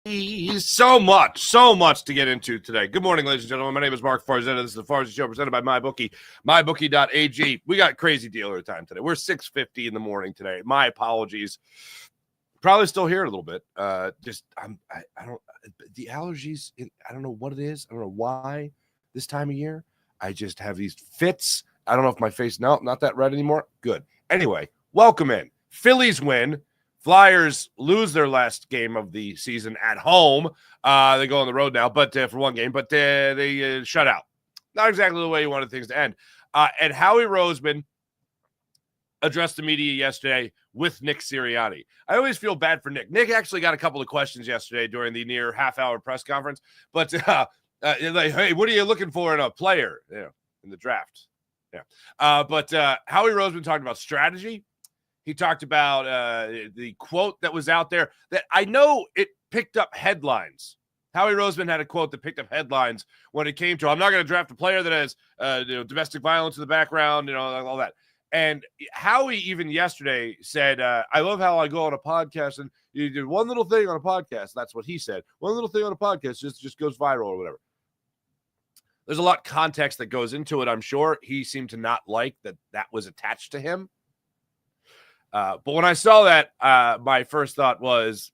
So much to get into today. Good morning, ladies and gentlemen. My name is Mark Farzetta. This is the Farzetta Show presented by MyBookie, mybookie.ag. We got crazy dealer time today. We're 6:50 in the morning today. My apologies. Probably still here a little bit. I don't, the allergies, I don't know what it is. I don't know why this time of year. I just have these fits. I don't know if my face, no, not that red anymore. Good. Anyway, welcome in. Phillies win. Flyers lose their last game of the season at home. They go on the road now, but for one game, but they shut out. Not exactly the way you wanted things to end. And Howie Roseman addressed the media yesterday with Nick Sirianni. I always feel bad for Nick. Nick actually got a couple of questions yesterday during the near half-hour press conference, but like, hey, what are you looking for in a player, in the draft? Yeah. But Howie Roseman talked about strategy. He talked about the quote that was out there that I know it picked up headlines. Howie Roseman had a quote that picked up headlines when it came to, I'm not going to draft a player that has domestic violence in the background, all that. And Howie even yesterday said, I love how I go on a podcast and you did one little thing on a podcast. That's what he said. One little thing on a podcast just goes viral or whatever. There's a lot of context that goes into it, I'm sure. He seemed to not like that was attached to him. But when I saw that, my first thought was,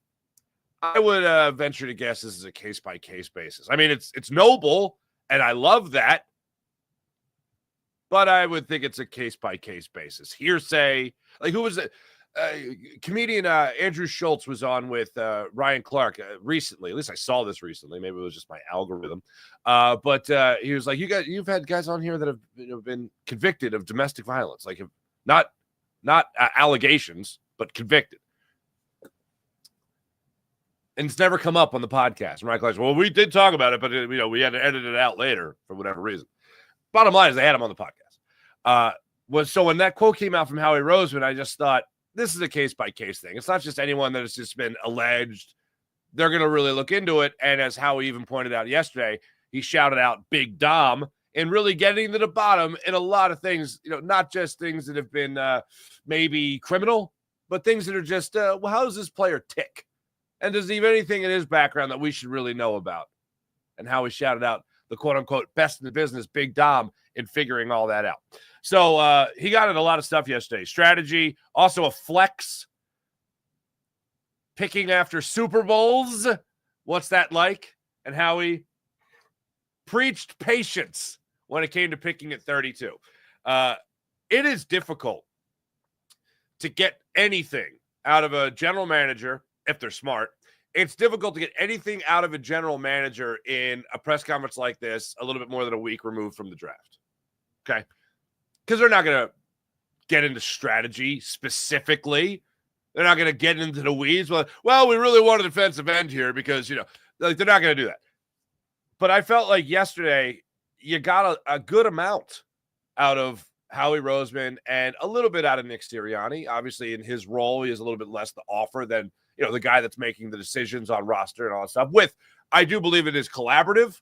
I would venture to guess this is a case-by-case basis. I mean, it's noble, and I love that, but I would think it's a case-by-case basis. Hearsay, like who was it? Comedian Andrew Schultz was on with Ryan Clark recently. At least I saw this recently. Maybe it was just my algorithm. But he was like, you've had guys on here that have been convicted of domestic violence, like not allegations, but convicted. And it's never come up on the podcast. And Michael said, well, we did talk about it, but we had to edit it out later for whatever reason. Bottom line is they had him on the podcast. So when that quote came out from Howie Roseman, I just thought, this is a case-by-case thing. It's not just anyone that has just been alleged. They're going to really look into it. And as Howie even pointed out yesterday, he shouted out Big Dom and really getting to the bottom in a lot of things, not just things that have been maybe criminal, but things that are just, well, how does this player tick? And does he have anything in his background that we should really know about? And how he shouted out the quote-unquote best in the business, Big Dom, in figuring all that out. So he got in a lot of stuff yesterday. Strategy, also a flex, picking after Super Bowls. What's that like? And how he preached patience when it came to picking at 32. It is difficult to get anything out of a general manager, if they're smart. It's difficult to get anything out of a general manager in a press conference like this a little bit more than a week removed from the draft. Okay? Because they're not going to get into strategy specifically. They're not going to get into the weeds. Well, we really want a defensive end here because, they're not going to do that. But I felt like yesterday you got a good amount out of Howie Roseman and a little bit out of Nick Sirianni. Obviously, in his role, he has a little bit less to offer than the guy that's making the decisions on roster and all that stuff. I do believe it is collaborative,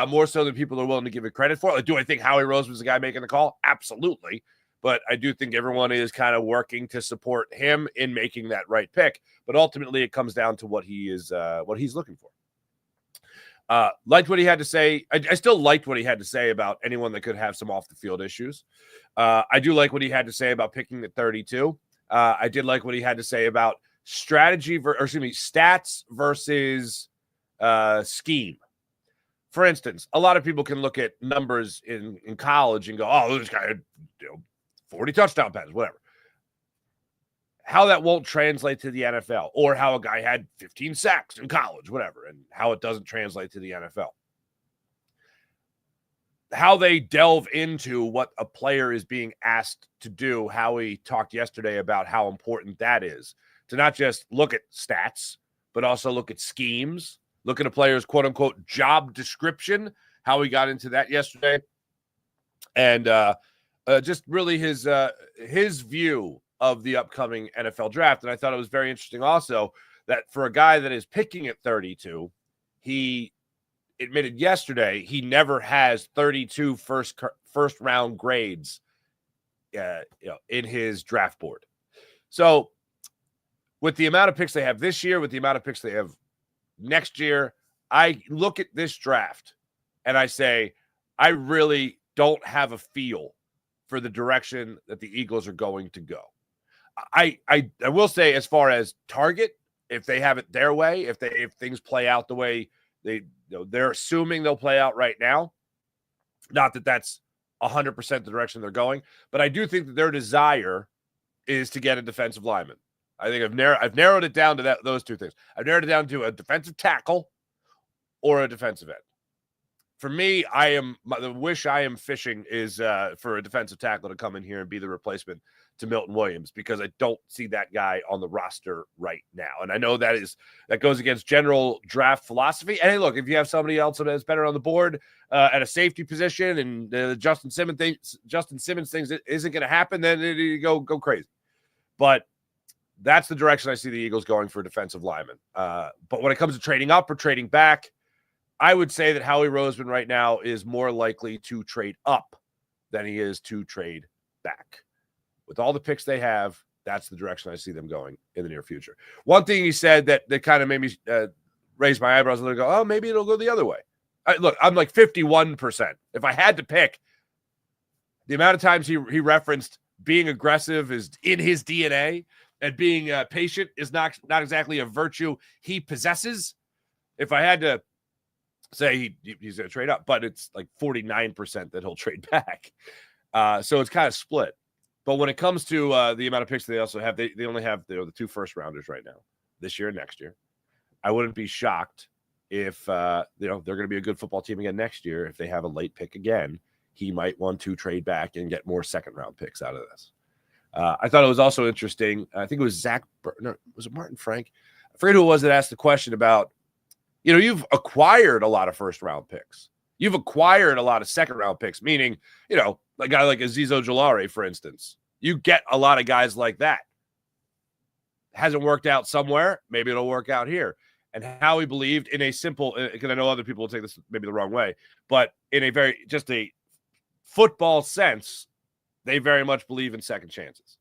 more so than people are willing to give it credit for. Like, do I think Howie Roseman is the guy making the call? Absolutely. But I do think everyone is kind of working to support him in making that right pick. But ultimately, it comes down to what he's looking for. Liked what he had to say. I still liked what he had to say about anyone that could have some off-the-field issues. I do like what he had to say about picking at 32. I did like what he had to say about stats versus scheme. For instance, a lot of people can look at numbers in college and go, oh, this guy had 40 touchdown passes, whatever. How that won't translate to the NFL, or how a guy had 15 sacks in college, whatever, and how it doesn't translate to the NFL. How they delve into what a player is being asked to do. Howie talked yesterday about how important that is, to not just look at stats, but also look at schemes, look at a player's quote-unquote job description, how he got into that yesterday, and just really his view of the upcoming NFL draft. And I thought it was very interesting also that for a guy that is picking at 32, he admitted yesterday he never has 32 first round grades in his draft board. So with the amount of picks they have this year, with the amount of picks they have next year, I look at this draft and I say, I really don't have a feel for the direction that the Eagles are going to go. I will say, as far as target, if they have it their way, if things play out the way they're assuming they'll play out right now, not that that's 100% the direction they're going, but I do think that their desire is to get a defensive lineman. I think I've narrowed it down to those two things. I've narrowed it down to a defensive tackle or a defensive end. For me, the wish I am fishing is for a defensive tackle to come in here and be the replacement to Milton Williams, because I don't see that guy on the roster right now. And I know that goes against general draft philosophy. And hey, look, if you have somebody else that's better on the board at a safety position, and the Justin Simmons thing isn't going to happen, then you go crazy. But that's the direction I see the Eagles going for defensive linemen. But when it comes to trading up or trading back, I would say that Howie Roseman right now is more likely to trade up than he is to trade back. With all the picks they have, that's the direction I see them going in the near future. One thing he said that kind of made me raise my eyebrows a little, go, oh, maybe it'll go the other way. Look, I'm like 51%. If I had to pick, the amount of times he referenced being aggressive is in his DNA, and being patient is not exactly a virtue he possesses. If I had to say he's going to trade up, but it's like 49% that he'll trade back. So it's kind of split. But when it comes to the amount of picks they also have, they only have the 2 first rounders right now, this year and next year. I wouldn't be shocked if they're going to be a good football team again next year. If they have a late pick again, he might want to trade back and get more second round picks out of this. I thought it was also interesting. I think it was was it Martin Frank? I forget who it was that asked the question about, you've acquired a lot of first round picks. You've acquired a lot of second round picks, meaning, a guy like Azeez Ojulari, for instance. You get a lot of guys like that. Hasn't worked out somewhere. Maybe it'll work out here. And Howie believed in a simple, because I know other people will take this maybe the wrong way, but in just a football sense, they very much believe in second chances.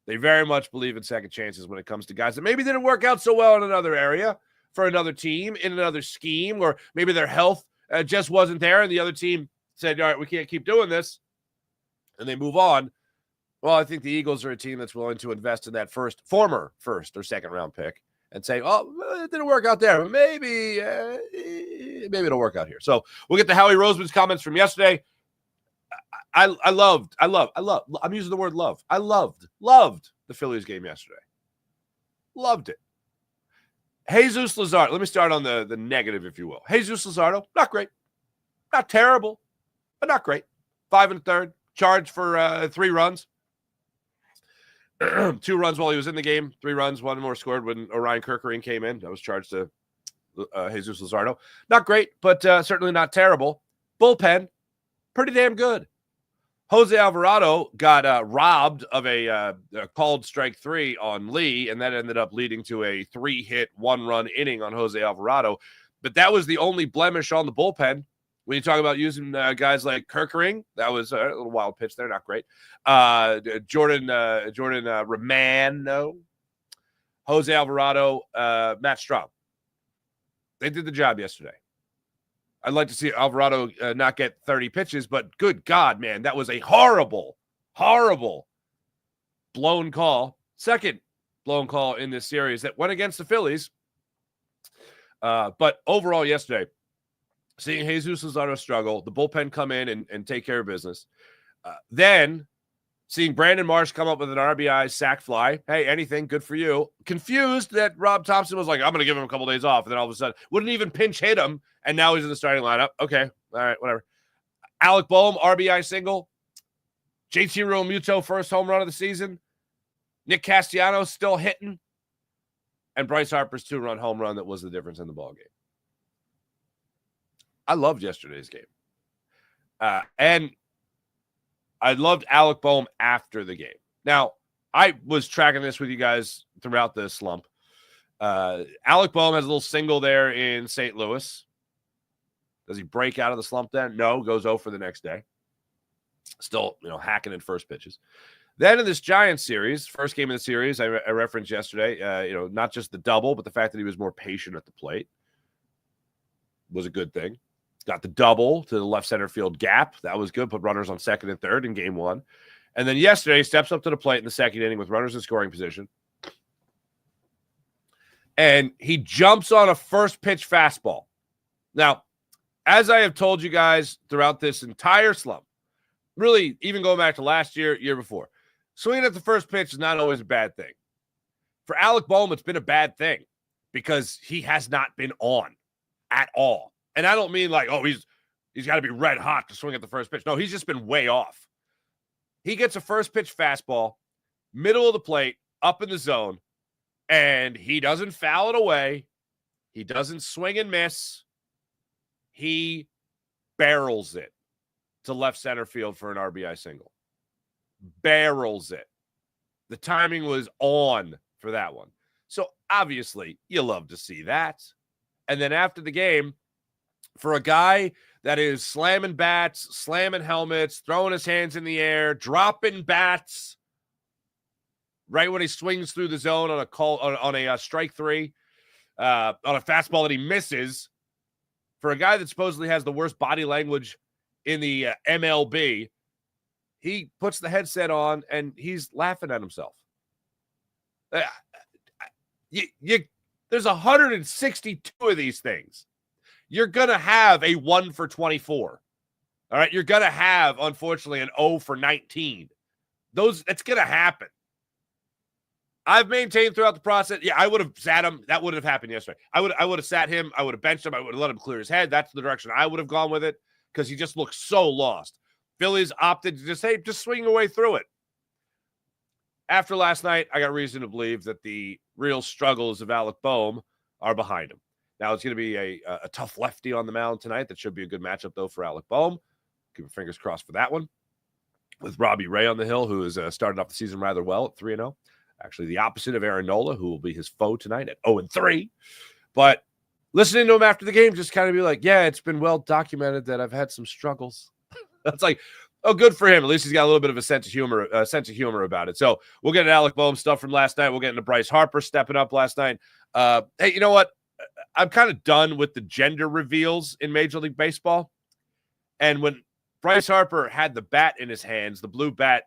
They very much believe in second chances when it comes to guys that maybe didn't work out so well in another area for another team, in another scheme, or maybe their health just wasn't there, and the other team said, all right, we can't keep doing this, and they move on. Well, I think the Eagles are a team that's willing to invest in that former first or second round pick and say, oh, it didn't work out there, but maybe it'll work out here. So we'll get to Howie Roseman's comments from yesterday. I'm using the word love. I loved the Phillies game yesterday. Loved it. Jesus Luzardo. Let me start on the negative, if you will. Jesus Luzardo, not great. Not terrible, but not great. 5 1/3, charged for 3 runs. 2 runs while he was in the game, 3 runs, 1 more scored when Orion Kerkering came in. That was charged to Jesus Luzardo. Not great, but certainly not terrible. Bullpen, pretty damn good. Jose Alvarado got robbed of a called strike 3 on Lee, and that ended up leading to a 3-hit, 1-run inning on Jose Alvarado. But that was the only blemish on the bullpen. When you talk about using guys like Kerkering, that was a little wild pitch there, not great. Jordan Romano, Jose Alvarado, Matt Strahm. They did the job yesterday. I'd like to see Alvarado not get 30 pitches, but good God, man, that was a horrible, horrible blown call. Second blown call in this series that went against the Phillies. But overall yesterday, seeing Jesus Luzardo struggle, the bullpen come in and take care of business. Then seeing Brandon Marsh come up with an RBI sac fly. Hey, anything, good for you. Confused that Rob Thompson was like, I'm going to give him a couple days off. And then all of a sudden, wouldn't even pinch hit him. And now he's in the starting lineup. Okay, all right, whatever. Alec Bohm, RBI single. JT Realmuto, first home run of the season. Nick Castellanos still hitting. And Bryce Harper's 2-run home run that was the difference in the ballgame. I loved yesterday's game. And I loved Alec Bohm after the game. Now, I was tracking this with you guys throughout the slump. Alec Bohm has a little single there in St. Louis. Does he break out of the slump then? No, goes 0 for the next day. Still, hacking in first pitches. Then in this Giants series, first game of the series, I referenced yesterday, not just the double, but the fact that he was more patient at the plate. was a good thing. Got the double to the left center field gap. That was good. Put runners on second and third in game one. And then yesterday, steps up to the plate in the second inning with runners in scoring position. And he jumps on a first pitch fastball. Now, as I have told you guys throughout this entire slump, really even going back to last year, year before, swinging at the first pitch is not always a bad thing. For Alec Bohm, it's been a bad thing because he has not been on at all. And I don't mean like, oh, he's got to be red hot to swing at the first pitch. No, he's just been way off. He gets a first pitch fastball, middle of the plate, up in the zone, and he doesn't foul it away. He doesn't swing and miss. He barrels it to left center field for an RBI single. Barrels it. The timing was on for that one. So obviously, you love to see that. And then after the game, for a guy that is slamming bats, slamming helmets, throwing his hands in the air, dropping bats right when he swings through the zone on a strike three, on a fastball that he misses, for a guy that supposedly has the worst body language in the MLB, he puts the headset on and he's laughing at himself. There's 162 of these things. You're going to have a 1 for 24. All right. You're going to have, unfortunately, an 0 for 19. That's going to happen. I've maintained throughout the process. Yeah, I would have sat him. That would have happened yesterday. I would have sat him. I would have benched him. I would have let him clear his head. That's the direction I would have gone with it because he just looks so lost. Phillies opted to just swing your way through it. After last night, I got reason to believe that the real struggles of Alec Bohm are behind him. Now, it's going to be a tough lefty on the mound tonight. That should be a good matchup, though, for Alec Bohm. Keep your fingers crossed for that one. With Robbie Ray on the hill, who has started off the season rather well at 3-0. Actually, the opposite of Aaron Nola, who will be his foe tonight at 0-3. But listening to him after the game, just kind of be like, yeah, it's been well documented that I've had some struggles. That's like, oh, good for him. At least he's got a little bit of a sense of humor about it. So we'll get into Alec Bohm stuff from last night. We'll get into Bryce Harper stepping up last night. Hey, you know what? I'm kind of done with the gender reveals in Major League Baseball. And when Bryce Harper had the bat in his hands, the blue bat,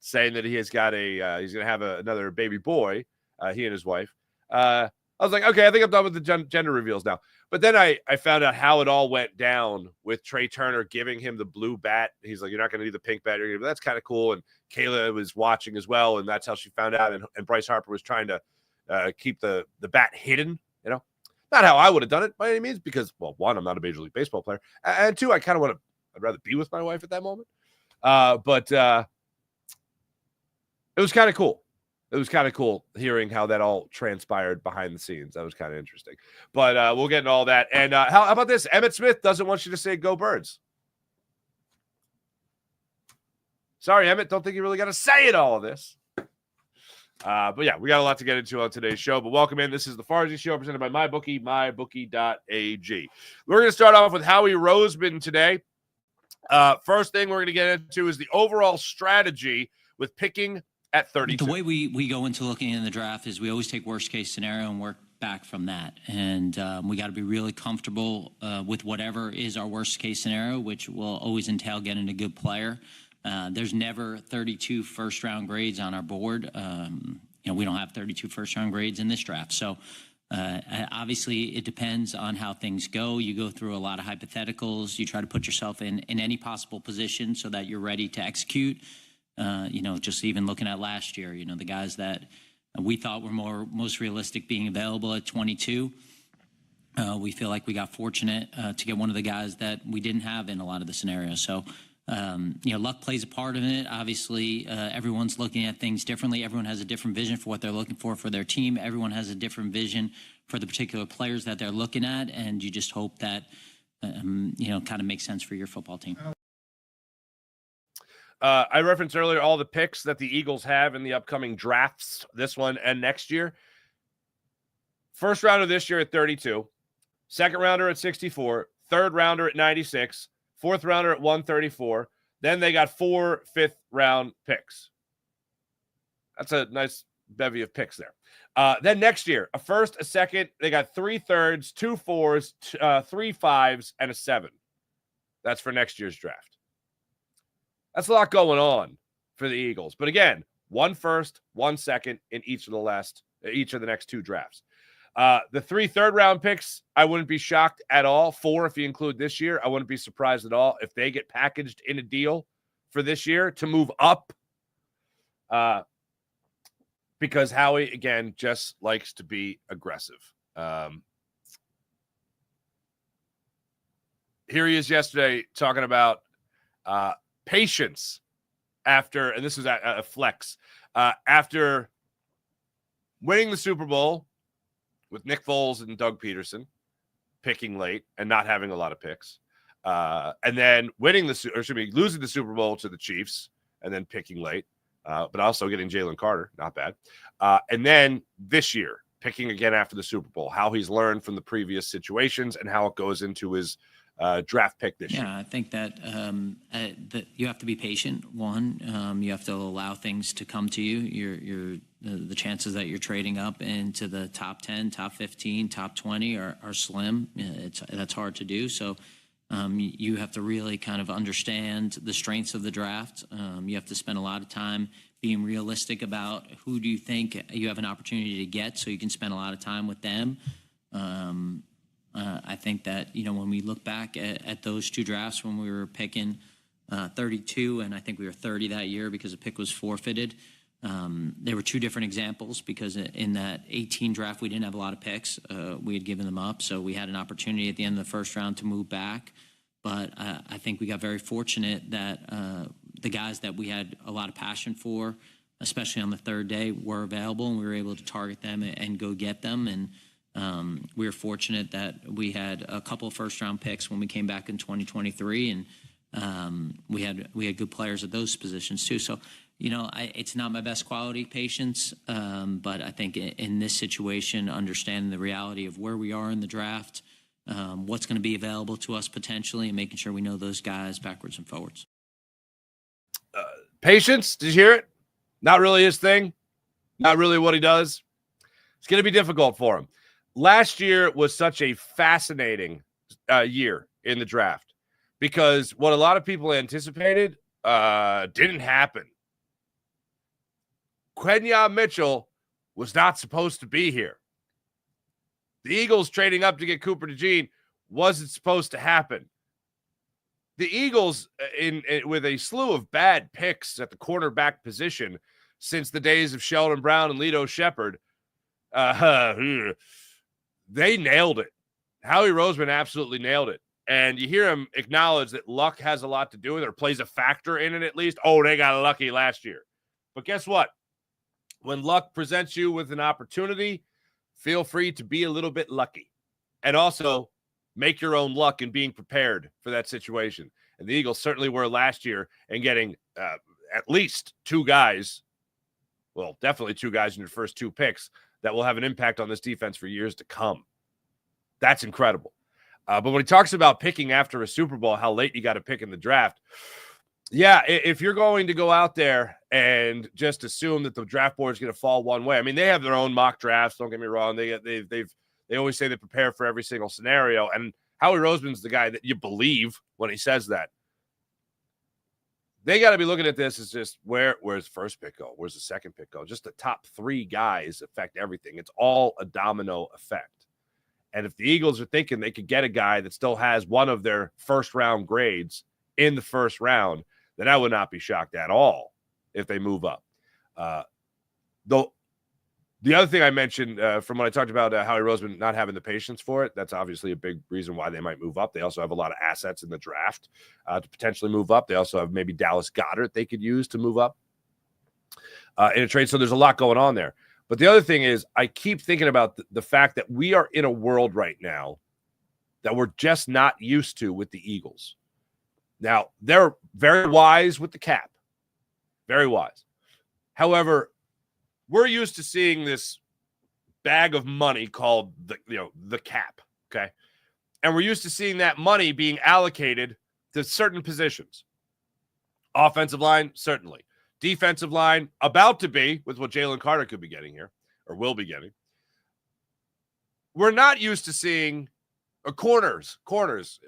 saying that he has got he's going to have another baby boy, he and his wife. I was like, okay, I think I'm done with the gender reveals now. But then I found out how it all went down with Trey Turner giving him the blue bat. He's like, you're not going to do the pink bat. That's kind of cool. And Kayla was watching as well, and that's how she found out. And Bryce Harper was trying to keep the bat hidden, you know. Not how I would have done it by any means because, well, one, I'm not a Major League Baseball player. And two, I kind of I'd rather be with my wife at that moment. But it was kind of cool. It was kind of cool hearing how that all transpired behind the scenes. That was kind of interesting. But we'll get into all that. And how about this? Emmitt Smith doesn't want you to say go Birds. Sorry, Emmitt. Don't think you really got to say it, all of this. But yeah, we got a lot to get into on today's show. But welcome in. This is the Farzi Show presented by MyBookie, mybookie.ag. We're going to start off with Howie Roseman today. First thing we're going to get into is the overall strategy with picking at 32. The way we go into looking in the draft is we always take worst case scenario and work back from that. And we got to be really comfortable with whatever is our worst case scenario, which will always entail getting a good player. There's never 32 first round grades on our board. We don't have 32 first round grades in this draft. So obviously it depends on how things go. You go through a lot of hypotheticals. You try to put yourself in any possible position so that you're ready to execute. Just even looking at last year, the guys that we thought were most realistic being available at 22. We feel like we got fortunate to get one of the guys that we didn't have in a lot of the scenarios. So, luck plays a part in it. Obviously, everyone's looking at things differently. Everyone has a different vision for what they're looking for their team. Everyone has a different vision for the particular players that they're looking at. And you just hope that, kind of makes sense for your football team. I referenced earlier all the picks that the Eagles have in the upcoming drafts, this one and next year. First rounder this year at 32, second rounder at 64, third rounder at 96, fourth rounder at 134. Then they got 4 fifth-round picks. That's a nice bevy of picks there. Then next year, a first, a second. They got 3 thirds, 2 fours, 3 fives, and a 7. That's for next year's draft. That's a lot going on for the Eagles. But again, 1 first, 1 second in each of the next 2 drafts. The 3 third-round picks, I wouldn't be shocked at all. 4 if you include this year. I wouldn't be surprised at all if they get packaged in a deal for this year to move up. Because Howie, again, just likes to be aggressive. Here he is yesterday talking about patience after, and this was a flex, after winning the Super Bowl with Nick Foles and Doug Peterson, picking late and not having a lot of picks, and then losing the Super Bowl to the Chiefs and then picking late, but also getting Jalen Carter, not bad. And then this year, picking again after the Super Bowl, how he's learned from the previous situations and how it goes into his draft pick this year. Yeah, I think that you have to be patient. One, you have to allow things to come to you. The chances that you're trading up into the top 10, top 15, top 20 are slim. That's hard to do. So you have to really kind of understand the strengths of the draft. You have to spend a lot of time being realistic about who do you think you have an opportunity to get, so you can spend a lot of time with them. I think that, when we look back at those 2 drafts when we were picking 32, and I think we were 30 that year because a pick was forfeited, there were 2 different examples, because in that 18 draft, we didn't have a lot of picks. We had given them up, so we had an opportunity at the end of the first round to move back. But I think we got very fortunate that the guys that we had a lot of passion for, especially on the 3rd day, were available, and we were able to target them and go get them. And we were fortunate that we had a couple of first-round picks when we came back in 2023, and we had good players at those positions too. So, it's not my best quality, patience, but I think in this situation, understanding the reality of where we are in the draft, what's going to be available to us potentially, and making sure we know those guys backwards and forwards. Patience, did you hear it? Not really his thing. Not really what he does. It's going to be difficult for him. Last year was such a fascinating year in the draft, because what a lot of people anticipated didn't happen. Quenya Mitchell was not supposed to be here. The Eagles trading up to get Cooper DeJean wasn't supposed to happen. The Eagles, with a slew of bad picks at the cornerback position since the days of Sheldon Brown and Lito Shepherd, they nailed it. Howie Roseman absolutely nailed it. And you hear him acknowledge that luck has a lot to do with it, or plays a factor in it at least. Oh, they got lucky last year. But guess what? When luck presents you with an opportunity, feel free to be a little bit lucky. And also make your own luck in being prepared for that situation. And the Eagles certainly were last year, and getting at least 2 guys, well, definitely 2 guys in your first 2 picks that will have an impact on this defense for years to come. That's incredible. But when he talks about picking after a Super Bowl, how late you got to pick in the draft, yeah, if you're going to go out there and just assume that the draft board is going to fall one way, I mean, they have their own mock drafts. Don't get me wrong; they always say they prepare for every single scenario. And Howie Roseman's the guy that you believe when he says that. They got to be looking at this as just where's the first pick go? Where's the second pick go? Just the top 3 guys affect everything. It's all a domino effect. And if the Eagles are thinking they could get a guy that still has one of their first-round grades in the first round, then I would not be shocked at all if they move up. Though the other thing I mentioned from when I talked about Howie Roseman not having the patience for it, that's obviously a big reason why they might move up. They also have a lot of assets in the draft to potentially move up. They also have maybe Dallas Goedert they could use to move up in a trade. So there's a lot going on there. But the other thing is, I keep thinking about the fact that we are in a world right now that we're just not used to with the Eagles. Now, they're very wise with the cap. Very wise. However, we're used to seeing this bag of money called the cap, okay? And we're used to seeing that money being allocated to certain positions. Offensive line, certainly. Defensive line about to be with what Jalen Carter could be getting here or will be getting. We're not used to seeing corners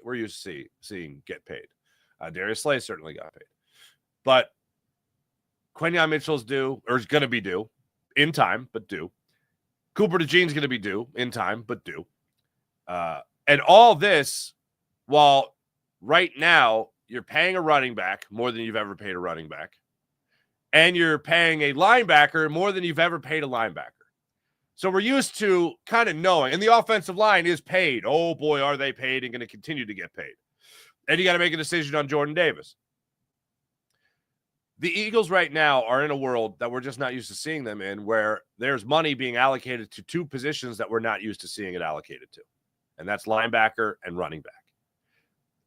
we're used to seeing get paid. Darius Slay certainly got paid. But Quinyon Mitchell's due, or is going to be due in time, but due. Cooper DeJean's going to be due in time, but due. And all this while right now you're paying a running back more than you've ever paid a running back. And you're paying a linebacker more than you've ever paid a linebacker. So we're used to kind of knowing, and the offensive line is paid. Oh, boy, are they paid and going to continue to get paid. And you got to make a decision on Jordan Davis. The Eagles right now are in a world that we're just not used to seeing them in, where there's money being allocated to two positions that we're not used to seeing it allocated to, and that's linebacker and running back.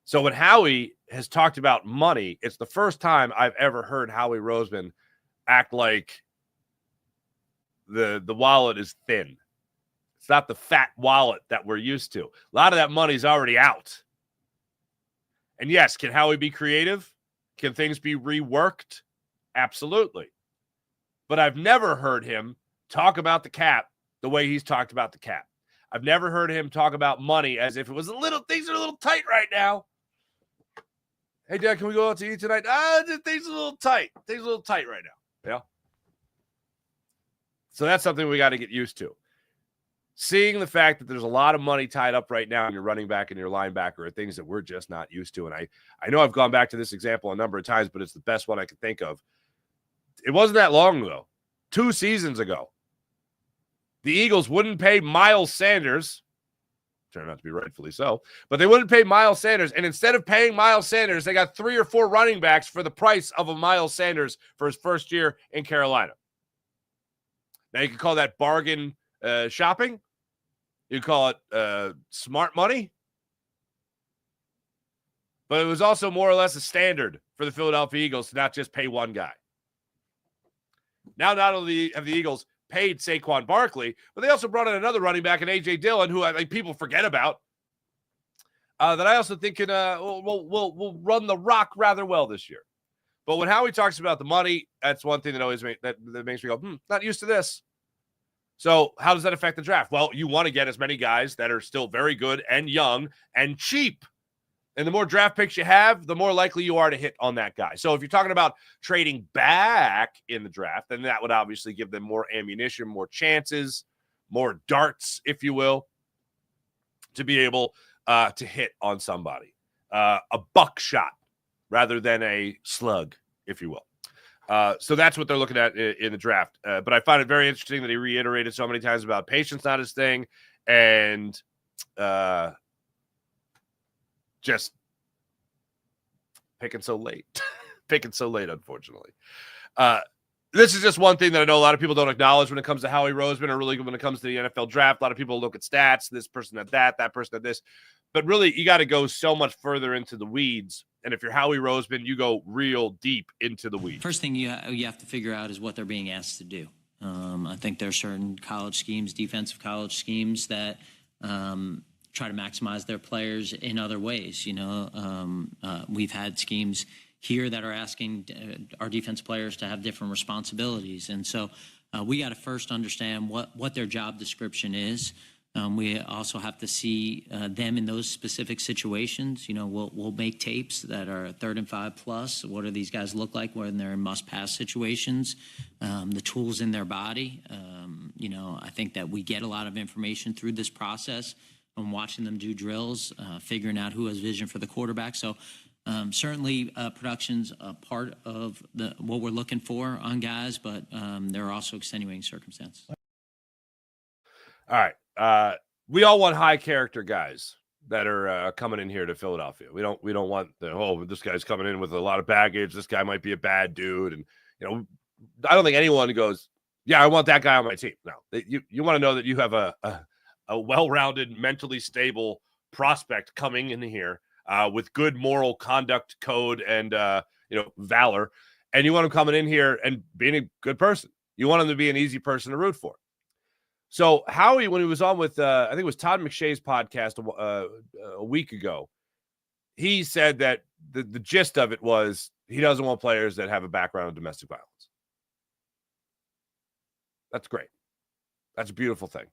So when Howie has talked about money, it's the first time I've ever heard Howie Roseman act like the wallet is thin. It's not the fat wallet that we're used to. A lot of that money's already out. And yes, can Howie be creative? Can things be reworked? Absolutely. But I've never heard him talk about the cap the way he's talked about the cap. I've never heard him talk about money as if it was things are a little tight right now. Hey, Dad, can we go out to eat tonight? Things are a little tight. Things are a little tight right now. Yeah. So that's something we got to get used to. Seeing the fact that there's a lot of money tied up right now in your running back and your linebacker are things that we're just not used to. And I know I've gone back to this example a number of times, but it's the best one I can think of. It wasn't that long ago, 2 seasons ago, the Eagles wouldn't pay Miles Sanders, turned out to be rightfully so, but they wouldn't pay Miles Sanders. And instead of paying Miles Sanders, they got 3 or 4 running backs for the price of a Miles Sanders for his first year in Carolina. Now you can call that bargain shopping. You call it smart money. But it was also more or less a standard for the Philadelphia Eagles to not just pay one guy. Now, not only have the Eagles paid Saquon Barkley, but they also brought in another running back in A.J. Dillon, who I think people forget about, that I also think can will run the rock rather well this year. But when Howie talks about the money, that's one thing that always that makes me go, not used to this. So how does that affect the draft? Well, you want to get as many guys that are still very good and young and cheap. And the more draft picks you have, the more likely you are to hit on that guy. So if you're talking about trading back in the draft, then that would obviously give them more ammunition, more chances, more darts, if you will, to be able to hit on somebody. A buckshot rather than a slug, if you will. So that's what they're looking at in the draft. But I find it very interesting that he reiterated so many times about patience not his thing and just picking so late. Picking so late, unfortunately. This is just one thing that I know a lot of people don't acknowledge when it comes to Howie Roseman or really when it comes to the NFL draft. A lot of people look at stats, this person at that person at this. But really, you got to go so much further into the weeds. And if you're Howie Roseman, you go real deep into the weeds. First thing you have to figure out is what they're being asked to do. I think there are certain college schemes, defensive college schemes that try to maximize their players in other ways. We've had schemes here that are asking our defense players to have different responsibilities. And so we got to first understand what their job description is. We also have to see them in those specific situations. We'll make tapes that are 3rd and 5 plus. What do these guys look like when they're in must-pass situations? The tools in their body. I think that we get a lot of information through this process and watching them do drills, figuring out who has vision for the quarterback. So certainly production's a part of what we're looking for on guys, but there are also extenuating circumstances. All right. We all want high character guys that are coming in here to Philadelphia. We don't want this guy's coming in with a lot of baggage. This guy might be a bad dude. And, I don't think anyone goes, yeah, I want that guy on my team. No, you want to know that you have a well-rounded, mentally stable prospect coming in here with good moral conduct code and, valor. And you want him coming in here and being a good person. You want him to be an easy person to root for. So Howie, when he was on with, I think it was Todd McShay's podcast a week ago, he said that the gist of it was he doesn't want players that have a background in domestic violence. That's great. That's a beautiful thing.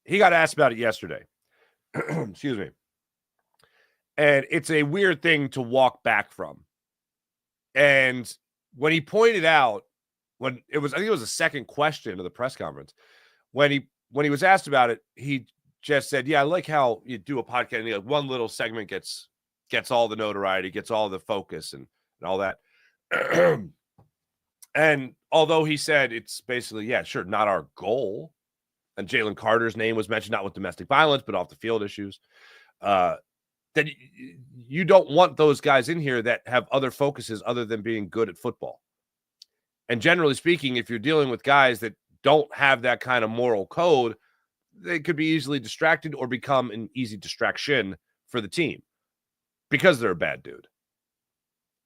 He got asked about it yesterday. Excuse me. And it's a weird thing to walk back from. And when he pointed out, I think it was the second question of the press conference, when he was asked about it, he just said, "Yeah, I like how you do a podcast and one little segment gets all the notoriety, gets all the focus and all that." And although he said it's basically, yeah, sure, not our goal, and Jalen Carter's name was mentioned, not with domestic violence, but off the field issues, that you don't want those guys in here that have other focuses other than being good at football. And generally speaking, if you're dealing with guys that don't have that kind of moral code, they could be easily distracted or become an easy distraction for the team because they're a bad dude.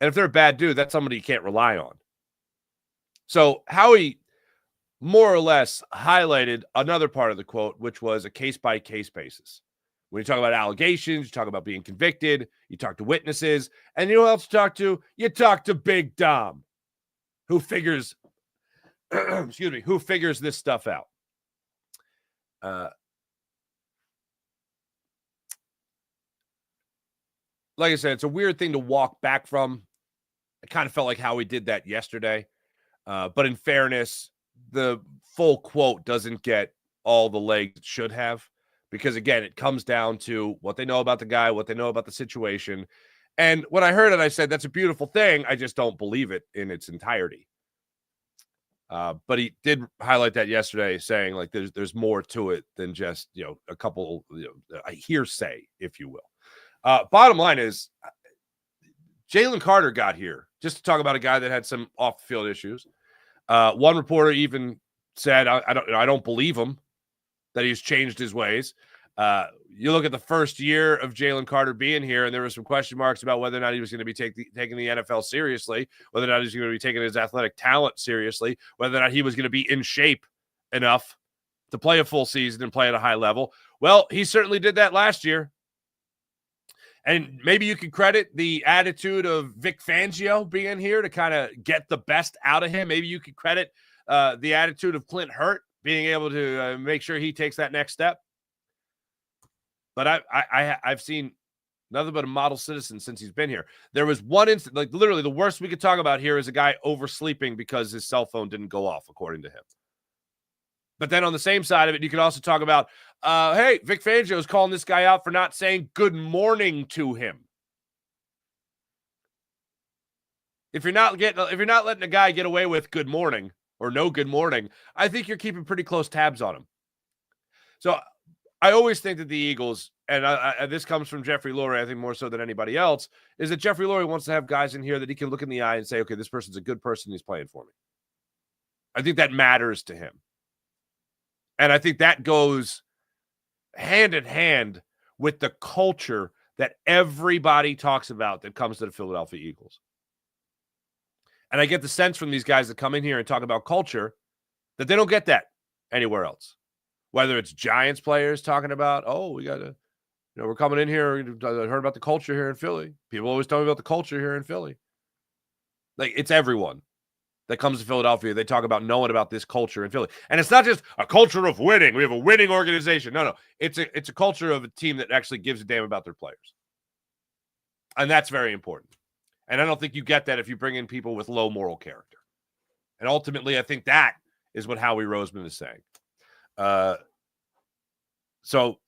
And if they're a bad dude, that's somebody you can't rely on. So Howie more or less highlighted another part of the quote, which was a case-by-case basis. When you talk about allegations, you talk about being convicted, you talk to witnesses, and you know who else to talk to? You talk to Big Dom, who figures, who figures this stuff out. Like I said, it's a weird thing to walk back from. I kind of felt like Howie did that yesterday. But in fairness, the full quote doesn't get all the legs it should have. Because, again, it comes down to what they know about the guy, what they know about the situation. And when I heard it, I said, that's a beautiful thing. I just don't believe it in its entirety. But he did highlight that yesterday, saying, like, there's more to it than just, a couple, a hearsay, if you will. Bottom line is, Jalen Carter got here just to talk about a guy that had some off-the-field issues. One reporter even said, I don't believe him that he's changed his ways. You look at the first year of Jalen Carter being here, and there were some question marks about whether or not he was going to be taking the NFL seriously, whether or not he's going to be taking his athletic talent seriously, whether or not he was going to be in shape enough to play a full season and play at a high level. Well, he certainly did that last year. And maybe you can credit the attitude of Vic Fangio being here to kind of get the best out of him. Maybe you could credit the attitude of Clint Hurt being able to make sure he takes that next step. But I've seen nothing but a model citizen since he's been here. There was one instance, like literally the worst we could talk about here is a guy oversleeping because his cell phone didn't go off, according to him. But then on the same side of it, you could also talk about, hey, Vic Fangio is calling this guy out for not saying good morning to him. If you're not letting a guy get away with good morning or no good morning, I think you're keeping pretty close tabs on him. So I always think that the Eagles, and this comes from Jeffrey Lurie, I think more so than anybody else, is that Jeffrey Lurie wants to have guys in here that he can look in the eye and say, okay, this person's a good person. He's playing for me. I think that matters to him. And I think that goes hand in hand with the culture that everybody talks about that comes to the Philadelphia Eagles. And I get the sense from these guys that come in here and talk about culture that they don't get that anywhere else. Whether it's Giants players talking about, oh, we got to, we're coming in here. I heard about the culture here in Philly. People always tell me about the culture here in Philly. Like, it's everyone that comes to Philadelphia. They talk about knowing about this culture in Philly. And it's not just a culture of winning. We have a winning organization. No. It's a culture of a team that actually gives a damn about their players. And that's very important. And I don't think you get that if you bring in people with low moral character. And ultimately, I think that is what Howie Roseman is saying. So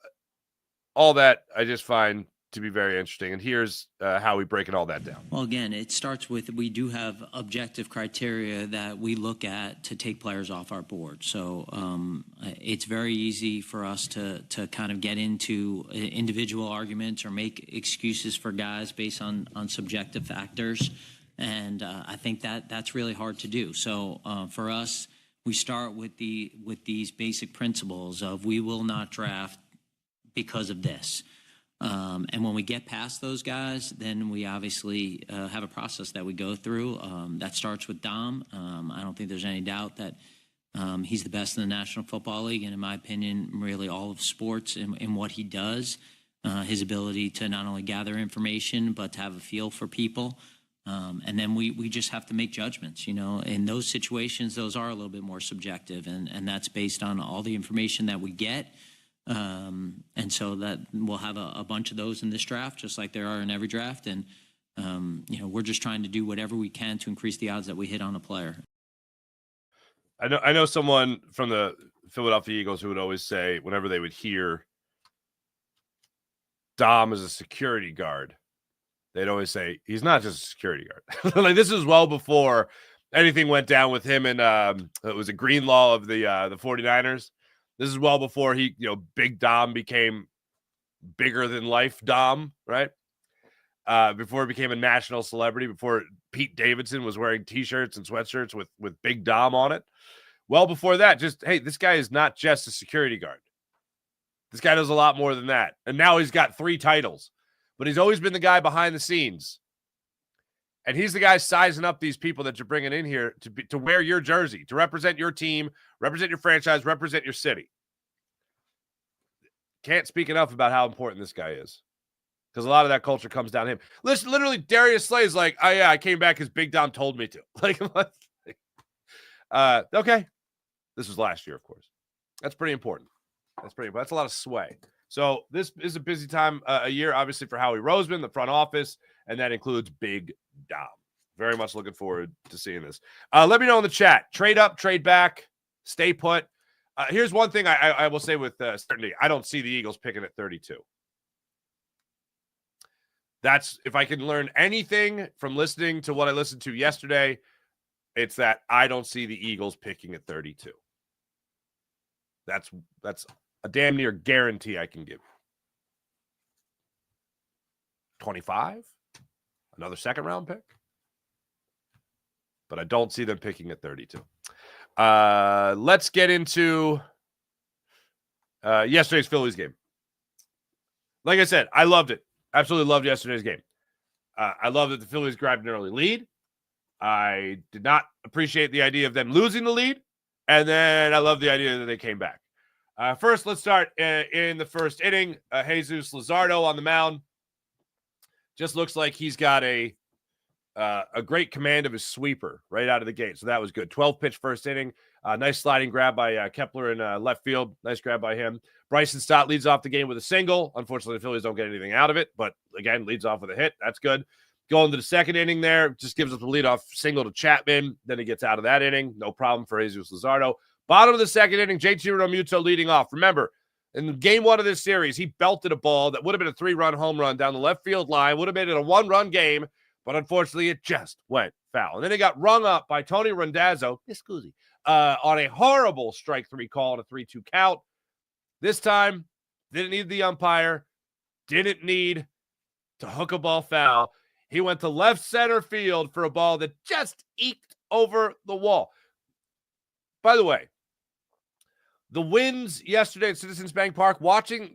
all that I just find to be very interesting. And here's how we breaking all that down. Well, again, it starts with we do have objective criteria that we look at to take players off our board. So it's very easy for us to kind of get into individual arguments or make excuses for guys based on subjective factors. And I think that's really hard to do. So for us, we start with these basic principles of we will not draft because of this. And when we get past those guys, then we obviously have a process that we go through. That starts with Dom. I don't think there's any doubt that he's the best in the National Football League, and in my opinion, really all of sports in what he does. his ability to not only gather information, but to have a feel for people. And then we just have to make judgments, in those situations. Those are a little bit more subjective, and that's based on all the information that we get. And so that we'll have a bunch of those in this draft, just like there are in every draft. And, we're just trying to do whatever we can to increase the odds that we hit on a player. I know someone from the Philadelphia Eagles who would always say, whenever they would hear Dom is a security guard, they'd always say, he's not just a security guard. Like, this is well before anything went down with him and it was a Greenlaw of the 49ers. This is well before he, Big Dom became bigger than life Dom, right? Before he became a national celebrity, before Pete Davidson was wearing T-shirts and sweatshirts with Big Dom on it. Well before that, just, hey, this guy is not just a security guard. This guy does a lot more than that. And now he's got 3 titles. But he's always been the guy behind the scenes. And he's the guy sizing up these people that you're bringing in here to wear your jersey, to represent your team, represent your franchise, represent your city. Can't speak enough about how important this guy is. Because a lot of that culture comes down to him. Listen, literally, Darius Slay's like, oh, yeah, I came back because Big Dom told me to. Like, okay. This was last year, of course. That's pretty important. That's a lot of sway. So this is a busy time a year, obviously, for Howie Roseman, the front office, and that includes Big Dom. Very much looking forward to seeing this. Let me know in the chat. Trade up, trade back, stay put. Here's one thing I will say with certainty. I don't see the Eagles picking at 32. That's, if I can learn anything from listening to what I listened to yesterday, it's that I don't see the Eagles picking at 32. That's a damn near guarantee I can give. 25? Another second round pick? But I don't see them picking at 32. Let's get into yesterday's Phillies game. Like I said, I loved it. Absolutely loved yesterday's game. I love that the Phillies grabbed an early lead. I did not appreciate the idea of them losing the lead. And then I love the idea that they came back. First, let's start in the first inning. Jesus Luzardo on the mound. Just looks like he's got a great command of his sweeper right out of the gate. So that was good. 12-pitch first inning. Nice sliding grab by Kepler in left field. Nice grab by him. Bryson Stott leads off the game with a single. Unfortunately, the Phillies don't get anything out of it. But, again, leads off with a hit. That's good. Going to the second inning there. Just gives us the leadoff single to Chapman. Then he gets out of that inning. No problem for Jesus Luzardo. Bottom of the second inning, JT Realmuto leading off. Remember, in game 1 of this series, he belted a ball that would have been a 3-run home run down the left field line. Would have made it a 1-run game. But unfortunately, it just went foul. And then it got rung up by Tony Randazzo, on a horrible strike 3 call and a 3-2 count. This time, didn't need the umpire, didn't need to hook a ball foul. He went to left center field for a ball that just eked over the wall. By the way, the wins yesterday at Citizens Bank Park, watching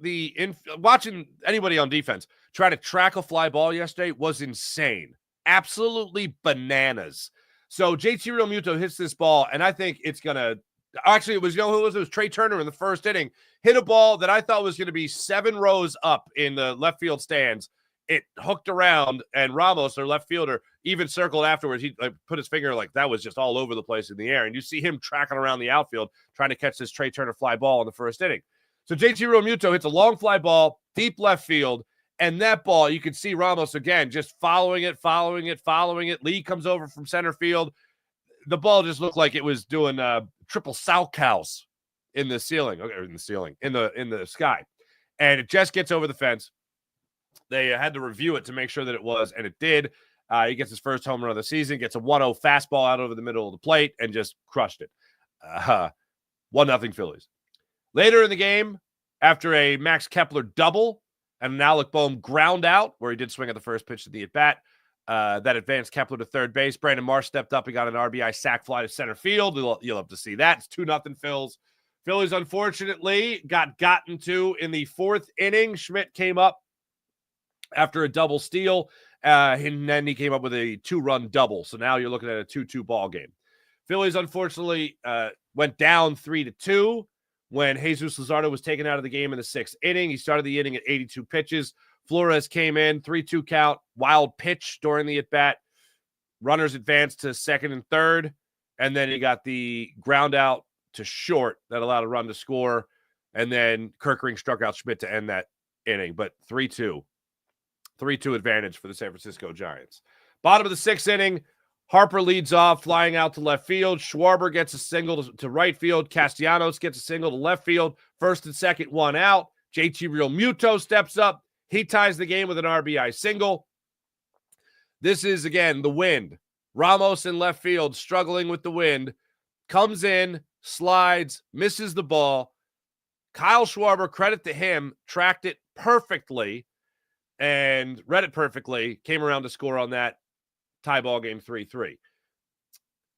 anybody on defense try to track a fly ball yesterday was insane. Absolutely bananas. So JT Realmuto hits this ball, and I think it's going to – actually, it was, who it was? It was Trey Turner in the first inning. Hit a ball that I thought was going to be 7 rows up in the left field stands. It hooked around, and Ramos, their left fielder, even circled afterwards. He put his finger like that was just all over the place in the air. And you see him tracking around the outfield trying to catch this Trey Turner fly ball in the first inning. So JT Realmuto hits a long fly ball, deep left field, and that ball, you can see Ramos again just following it. Lee comes over from center field. The ball just looked like it was doing triple Salchows in the ceiling, in the sky. And it just gets over the fence. They had to review it to make sure that it was, and it did. He gets his first home run of the season, gets a 1-0 fastball out over the middle of the plate, and just crushed it. 1-0 Phillies. Later in the game, after a Max Kepler double and an Alec Bohm ground out, where he did swing at the first pitch of the at-bat, that advanced Kepler to third base. Brandon Marsh stepped up. He got an RBI sac fly to center field. You'll have to see that. It's 2-0 Phils. Phillies, unfortunately, got gotten to in the fourth inning. Schmidt came up after a double steal, and then he came up with a 2-run double. So now you're looking at a 2-2 ball game. Phillies, unfortunately, went down 3-2 when Jesus Luzardo was taken out of the game in the 6th inning. He started the inning at 82 pitches. Flores came in, 3-2 count, wild pitch during the at-bat. Runners advanced to second and third, and then he got the ground out to short that allowed a run to score, and then Kerkering struck out Schmidt to end that inning. But 3-2 advantage for the San Francisco Giants. Bottom of the 6th inning, Harper leads off, flying out to left field. Schwarber gets a single to right field. Castellanos gets a single to left field. First and second, one out. JT Realmuto steps up. He ties the game with an RBI single. This is, again, the wind. Ramos in left field, struggling with the wind. Comes in, slides, misses the ball. Kyle Schwarber, credit to him, tracked it perfectly and read it perfectly. Came around to score on that. Tie ball game 3-3.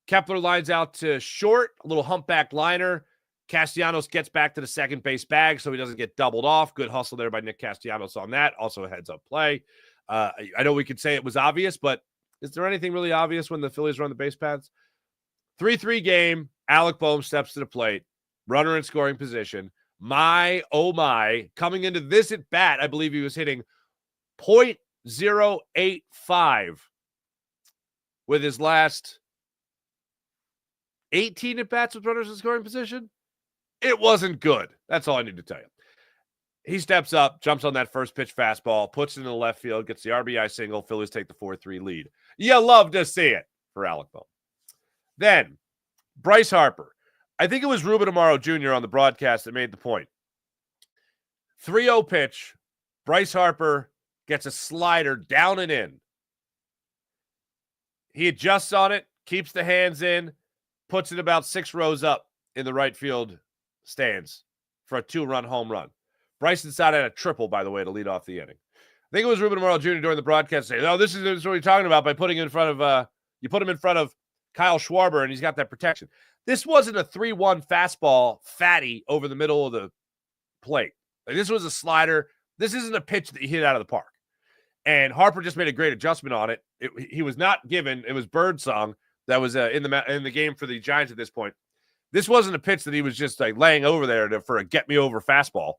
Kepler lines out to short, a little humpback liner. Castellanos gets back to the second base bag so he doesn't get doubled off. Good hustle there by Nick Castellanos on that. Also a heads-up play. I know we could say it was obvious, but is there anything really obvious when the Phillies run the base paths? 3-3 game. Alec Bohm steps to the plate. Runner in scoring position. My, oh my. Coming into this at-bat, I believe he was hitting .085 with his last 18 at-bats with runners in scoring position. It wasn't good. That's all I need to tell you. He steps up, jumps on that first pitch fastball, puts it in the left field, gets the RBI single. Phillies take the 4-3 lead. You love to see it for Alec Bohm. Then, Bryce Harper. I think it was Ruben Amaro Jr. on the broadcast that made the point. 3-0 pitch. Bryce Harper gets a slider down and in. He adjusts on it, keeps the hands in, puts it about 6 rows up in the right field stands for a 2-run home run. Bryson Stott had a triple, by the way, to lead off the inning. I think it was Ruben Amaro Jr. during the broadcast saying, "Oh, this is what you're talking about by putting him in front of you put him in front of Kyle Schwarber, and he's got that protection." This wasn't a 3-1 fastball fatty over the middle of the plate. Like, this was a slider. This isn't a pitch that you hit out of the park. And Harper just made a great adjustment on it. He was not given. It was Birdsong that was in the game for the Giants at this point. This wasn't a pitch that he was just like laying over there for a get-me-over fastball.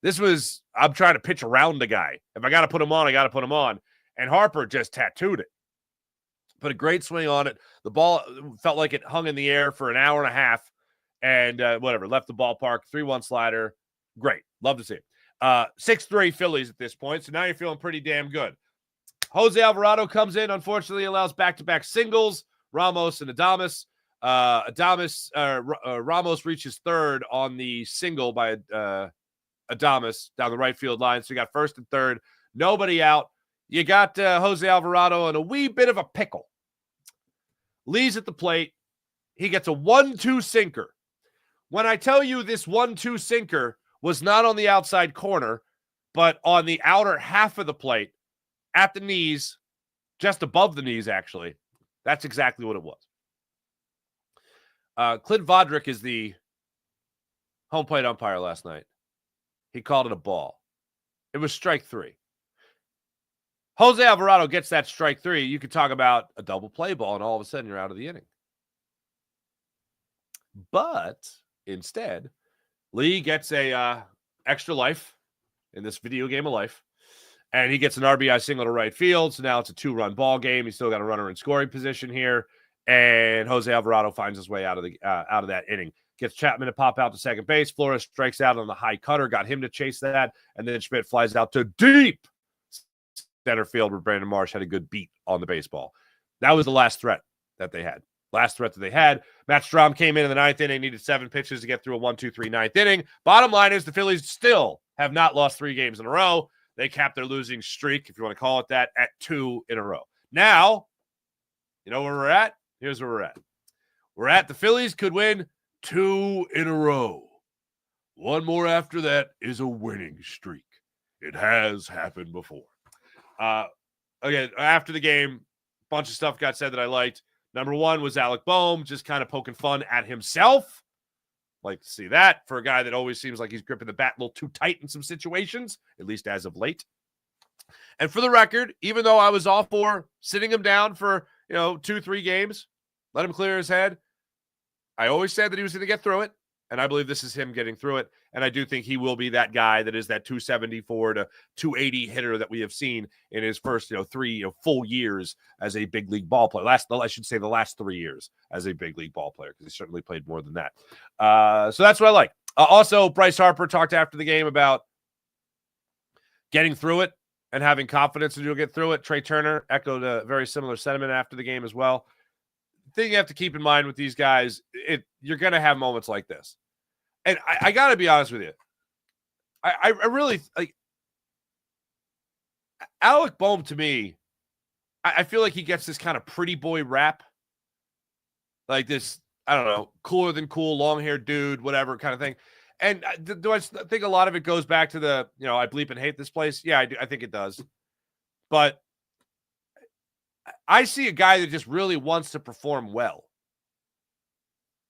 This was, I'm trying to pitch around the guy. If I got to put him on, I got to put him on. And Harper just tattooed it. Put a great swing on it. The ball felt like it hung in the air for an hour and a half. And whatever, left the ballpark. 3-1 slider. Great. Love to see it. 6-3 Phillies at this point. So now you're feeling pretty damn good. Jose Alvarado comes in. Unfortunately, allows back-to-back singles. Ramos and Adames. Ramos reaches third on the single by Adames down the right field line. So you got first and third. Nobody out. You got Jose Alvarado in a wee bit of a pickle. Lee's at the plate. He gets a 1-2 sinker. When I tell you this 1-2 sinker was not on the outside corner, but on the outer half of the plate, at the knees, just above the knees, actually, that's exactly what it was. Clint Vodrick is the home plate umpire last night. He called it a ball. It was strike 3. Jose Alvarado gets that strike 3. You could talk about a double play ball, and all of a sudden you're out of the inning. But instead, Lee gets a extra life in this video game of life, and he gets an RBI single to right field. So now it's a 2-run ball game. He's still got a runner in scoring position here, and Jose Alvarado finds his way out of that inning. Gets Chapman to pop out to second base. Flores strikes out on the high cutter, got him to chase that, and then Schmidt flies out to deep center field where Brandon Marsh had a good beat on the baseball. That was the last threat that they had. Matt Strahm came in the 9th inning, needed 7 pitches to get through a 1-2-3 9th inning. Bottom line is the Phillies still have not lost 3 games in a row. They capped their losing streak, if you want to call it that, at 2 in a row. Now, you know where we're at? Here's where we're at. We're at the Phillies could win 2 in a row. One more after that is a winning streak. It has happened before. Again, after the game, a bunch of stuff got said that I liked. Number 1 was Alec Bohm, just kind of poking fun at himself. Like to see that for a guy that always seems like he's gripping the bat a little too tight in some situations, at least as of late. And for the record, even though I was all for sitting him down for 2-3 games, let him clear his head, I always said that he was going to get through it. And I believe this is him getting through it. And I do think he will be that guy that is that 274 to 280 hitter that we have seen in his first, 3 full years as a big league ball player. I should say the last 3 years as a big league ball player, because he certainly played more than that. So that's what I like. Also, Bryce Harper talked after the game about getting through it and having confidence that you'll get through it. Trey Turner echoed a very similar sentiment after the game as well. The thing you have to keep in mind with these guys, you're going to have moments like this. And I got to be honest with you. I really like Alec Bohm. To me, I feel like he gets this kind of pretty boy rap. Like this, I don't know, cooler than cool, long-haired dude, whatever kind of thing. And do I think a lot of it goes back to the, I bleep and hate this place? Yeah, I do. I think it does. But I see a guy that just really wants to perform well.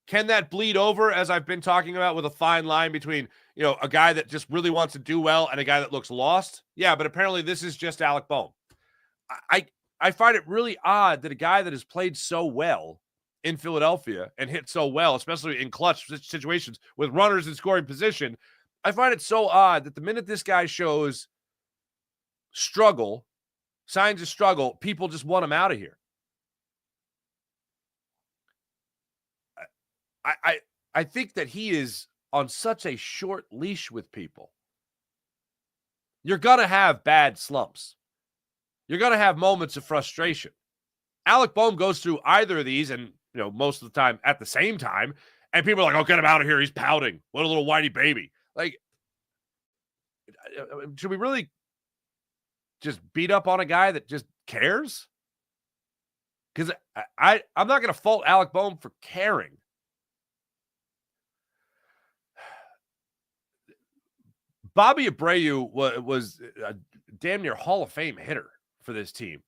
Can that bleed over, as I've been talking about, with a fine line between, a guy that just really wants to do well and a guy that looks lost? Yeah, but apparently this is just Alec Bohm. I find it really odd that a guy that has played so well in Philadelphia and hit so well, especially in clutch situations with runners in scoring position, I find it so odd that the minute this guy shows signs of struggle, people just want him out of here. I think that he is on such a short leash with people. You're going to have bad slumps. You're going to have moments of frustration. Alec Bohm goes through either of these, and most of the time at the same time, and people are like, "Oh, get him out of here. He's pouting. What a little whiny baby." Like, should we really just beat up on a guy that just cares? Because I'm not going to fault Alec Bohm for caring. Bobby Abreu was a damn near Hall of Fame hitter for this team.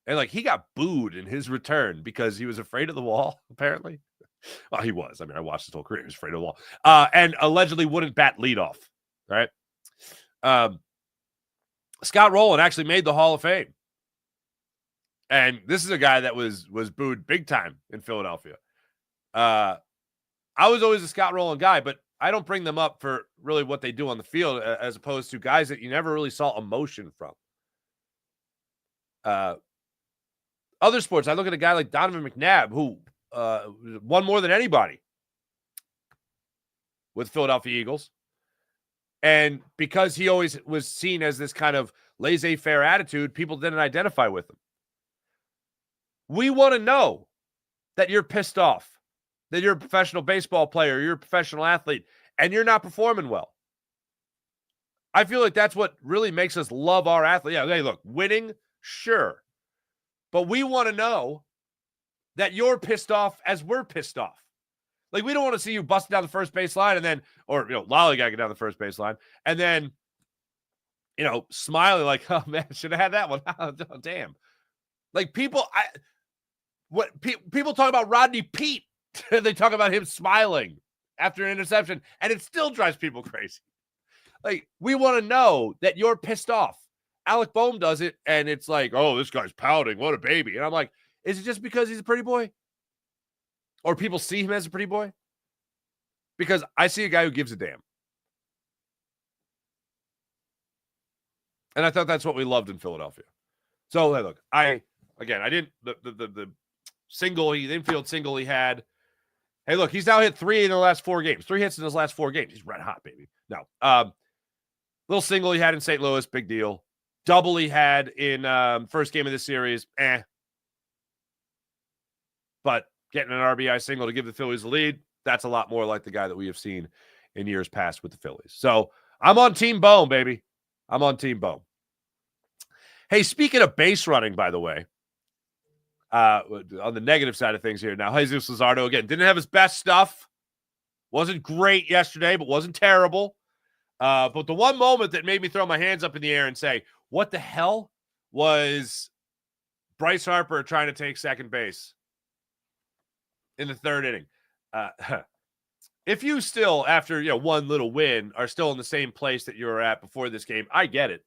And he got booed in his return because he was afraid of the wall, apparently. Well, he was. I mean, I watched his whole career. He was afraid of the wall. And allegedly wouldn't bat leadoff, right? Scott Rowland actually made the Hall of Fame. And this is a guy that was booed big time in Philadelphia. I was always a Scott Rowland guy, but I don't bring them up for really what they do on the field, as opposed to guys that you never really saw emotion from. Other sports, I look at a guy like Donovan McNabb, who won more than anybody with Philadelphia Eagles. And because he always was seen as this kind of laissez-faire attitude, people didn't identify with him. We want to know that you're pissed off, that you're a professional baseball player, you're a professional athlete, and you're not performing well. I feel like that's what really makes us love our athlete. Yeah, hey, look, winning, sure. But we want to know that you're pissed off as we're pissed off. Like, we don't want to see you busting down the first baseline and then, or, lollygagging down the first baseline and then, smiling like, "Oh, man, should have had that one." Oh, damn. Like, people talk about Rodney Peete. They talk about him smiling after an interception, and it still drives people crazy. Like, we want to know that you're pissed off. Alec Bohm does it, and it's like, "Oh, this guy's pouting. What a baby." And I'm like, is it just because he's a pretty boy? Or people see him as a pretty boy? Because I see a guy who gives a damn. And I thought that's what we loved in Philadelphia. So, hey, look, I didn't, the single, the infield single he had. Hey, look, he's now hit 3 in the last 4 games. 3 hits in his last 4 games. He's red hot, baby. No. Little single he had in St. Louis, big deal. Double he had in first game of the series, But getting an RBI single to give the Phillies the lead, that's a lot more like the guy that we have seen in years past with the Phillies. So I'm on Team Bohm, baby. I'm on Team Bohm. Hey, speaking of base running, by the way, on the negative side of things here now, Jesus Luzardo, again, didn't have his best stuff. Wasn't great yesterday, but wasn't terrible. But the one moment that made me throw my hands up in the air and say, what the hell, was Bryce Harper trying to take second base in the 3rd inning. If you still, after one little win, are still in the same place that you were at before this game, I get it.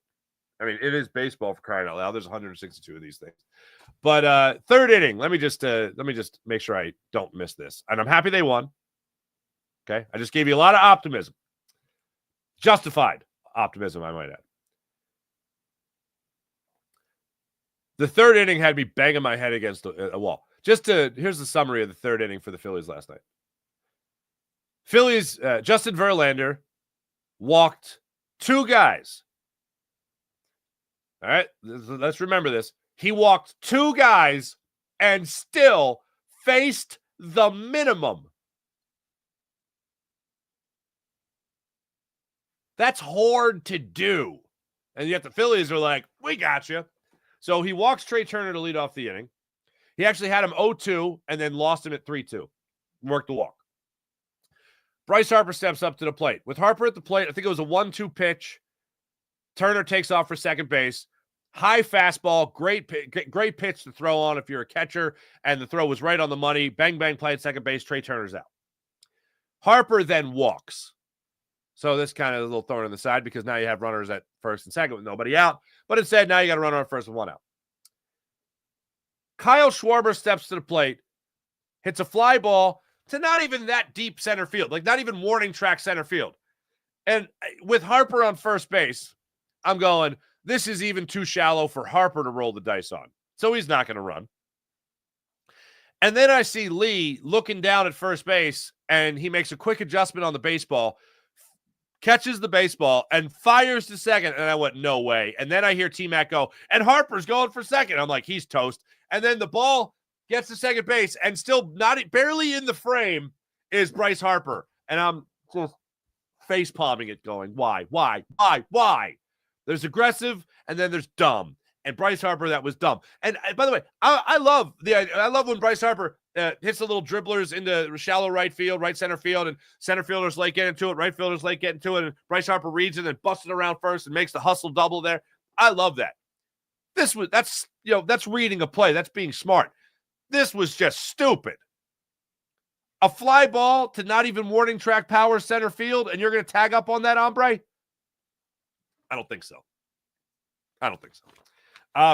I mean, it is baseball, for crying out loud. There's 162 of these things. But 3rd inning, let me just make sure I don't miss this. And I'm happy they won, Okay? I just gave you a lot of optimism. Justified optimism, I might add. The third inning had me banging my head against a wall. Here's the summary of the third inning for the Phillies last night. Phillies, Justin Verlander walked 2 guys. All right, let's remember this. He walked 2 guys and still faced the minimum. That's hard to do. And yet the Phillies are like, we got you. So he walks Trey Turner to lead off the inning. He actually had him 0-2 and then lost him at 3-2. Worked the walk. Bryce Harper steps up to the plate. With Harper at the plate, I think it was a 1-2 pitch. Turner takes off for second base. High fastball, great pitch to throw on if you're a catcher, and the throw was right on the money. Bang, bang, play at second base. Trey Turner's out. Harper then walks. So this kind of a little thorn in the side because now you have runners at first and second with nobody out. But instead, now you got a runner on first with 1 out. Kyle Schwarber steps to the plate, hits a fly ball to not even that deep center field, like not even warning track center field. And with Harper on first base, I'm going, this is even too shallow for Harper to roll the dice on. So he's not going to run. And then I see Lee looking down at first base, and he makes a quick adjustment on the baseball, catches the baseball, and fires to second. And I went, no way. And then I hear T-Mac go, and Harper's going for second. I'm like, he's toast. And then the ball gets to second base, and still barely in the frame is Bryce Harper. And I'm just face palming it going, why? There's aggressive, and then there's dumb. And Bryce Harper, that was dumb. And by the way, I love when Bryce Harper hits the little dribblers into shallow right field, right center field, and center fielders late getting to it, right fielders late getting to it, and Bryce Harper reads it and busts it around first and makes the hustle double there. I love that. That's reading a play. That's being smart. This was just stupid. A fly ball to not even warning track power center field, and you're going to tag up on that, hombre? I don't think so.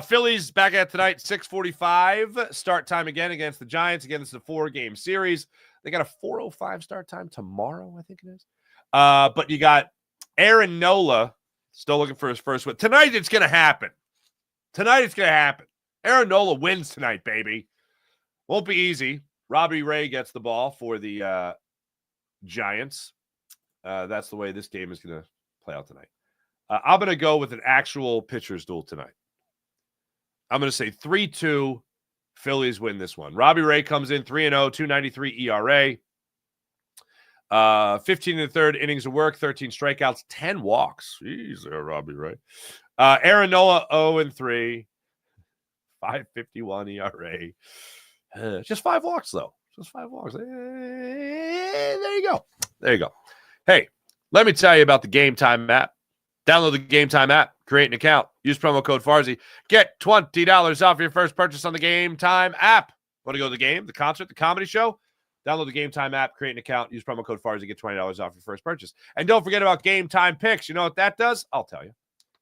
Phillies back at tonight, 6:45 start time again against the Giants. Again, this is a 4-game series. They got a 4:05 start time tomorrow, I think it is. But you got Aaron Nola still looking for his first win. Tonight it's going to happen. Aaron Nola wins tonight, baby. Won't be easy. Robbie Ray gets the ball for the Giants. That's the way this game is going to play out tonight. I'm going to go with an actual pitcher's duel tonight. I'm going to say 3-2 Phillies win this one. Robbie Ray comes in 3-0, 2.93 ERA. 15 in the third innings of work, 13 strikeouts, 10 walks. Jeez, there, Robbie Ray. Aaron Nola 0-3, 5.51 ERA. Just 5 walks, though. Just 5 walks. There you go. Hey, let me tell you about the Game Time app. Download the Game Time app, create an account, use promo code Farzy. Get $20 off your first purchase on the Game Time app. Want to go to the game, the concert, the comedy show? Download the Game Time app, create an account, use promo code Farzy, get $20 off your first purchase. And don't forget about Game Time Picks. You know what that does? I'll tell you.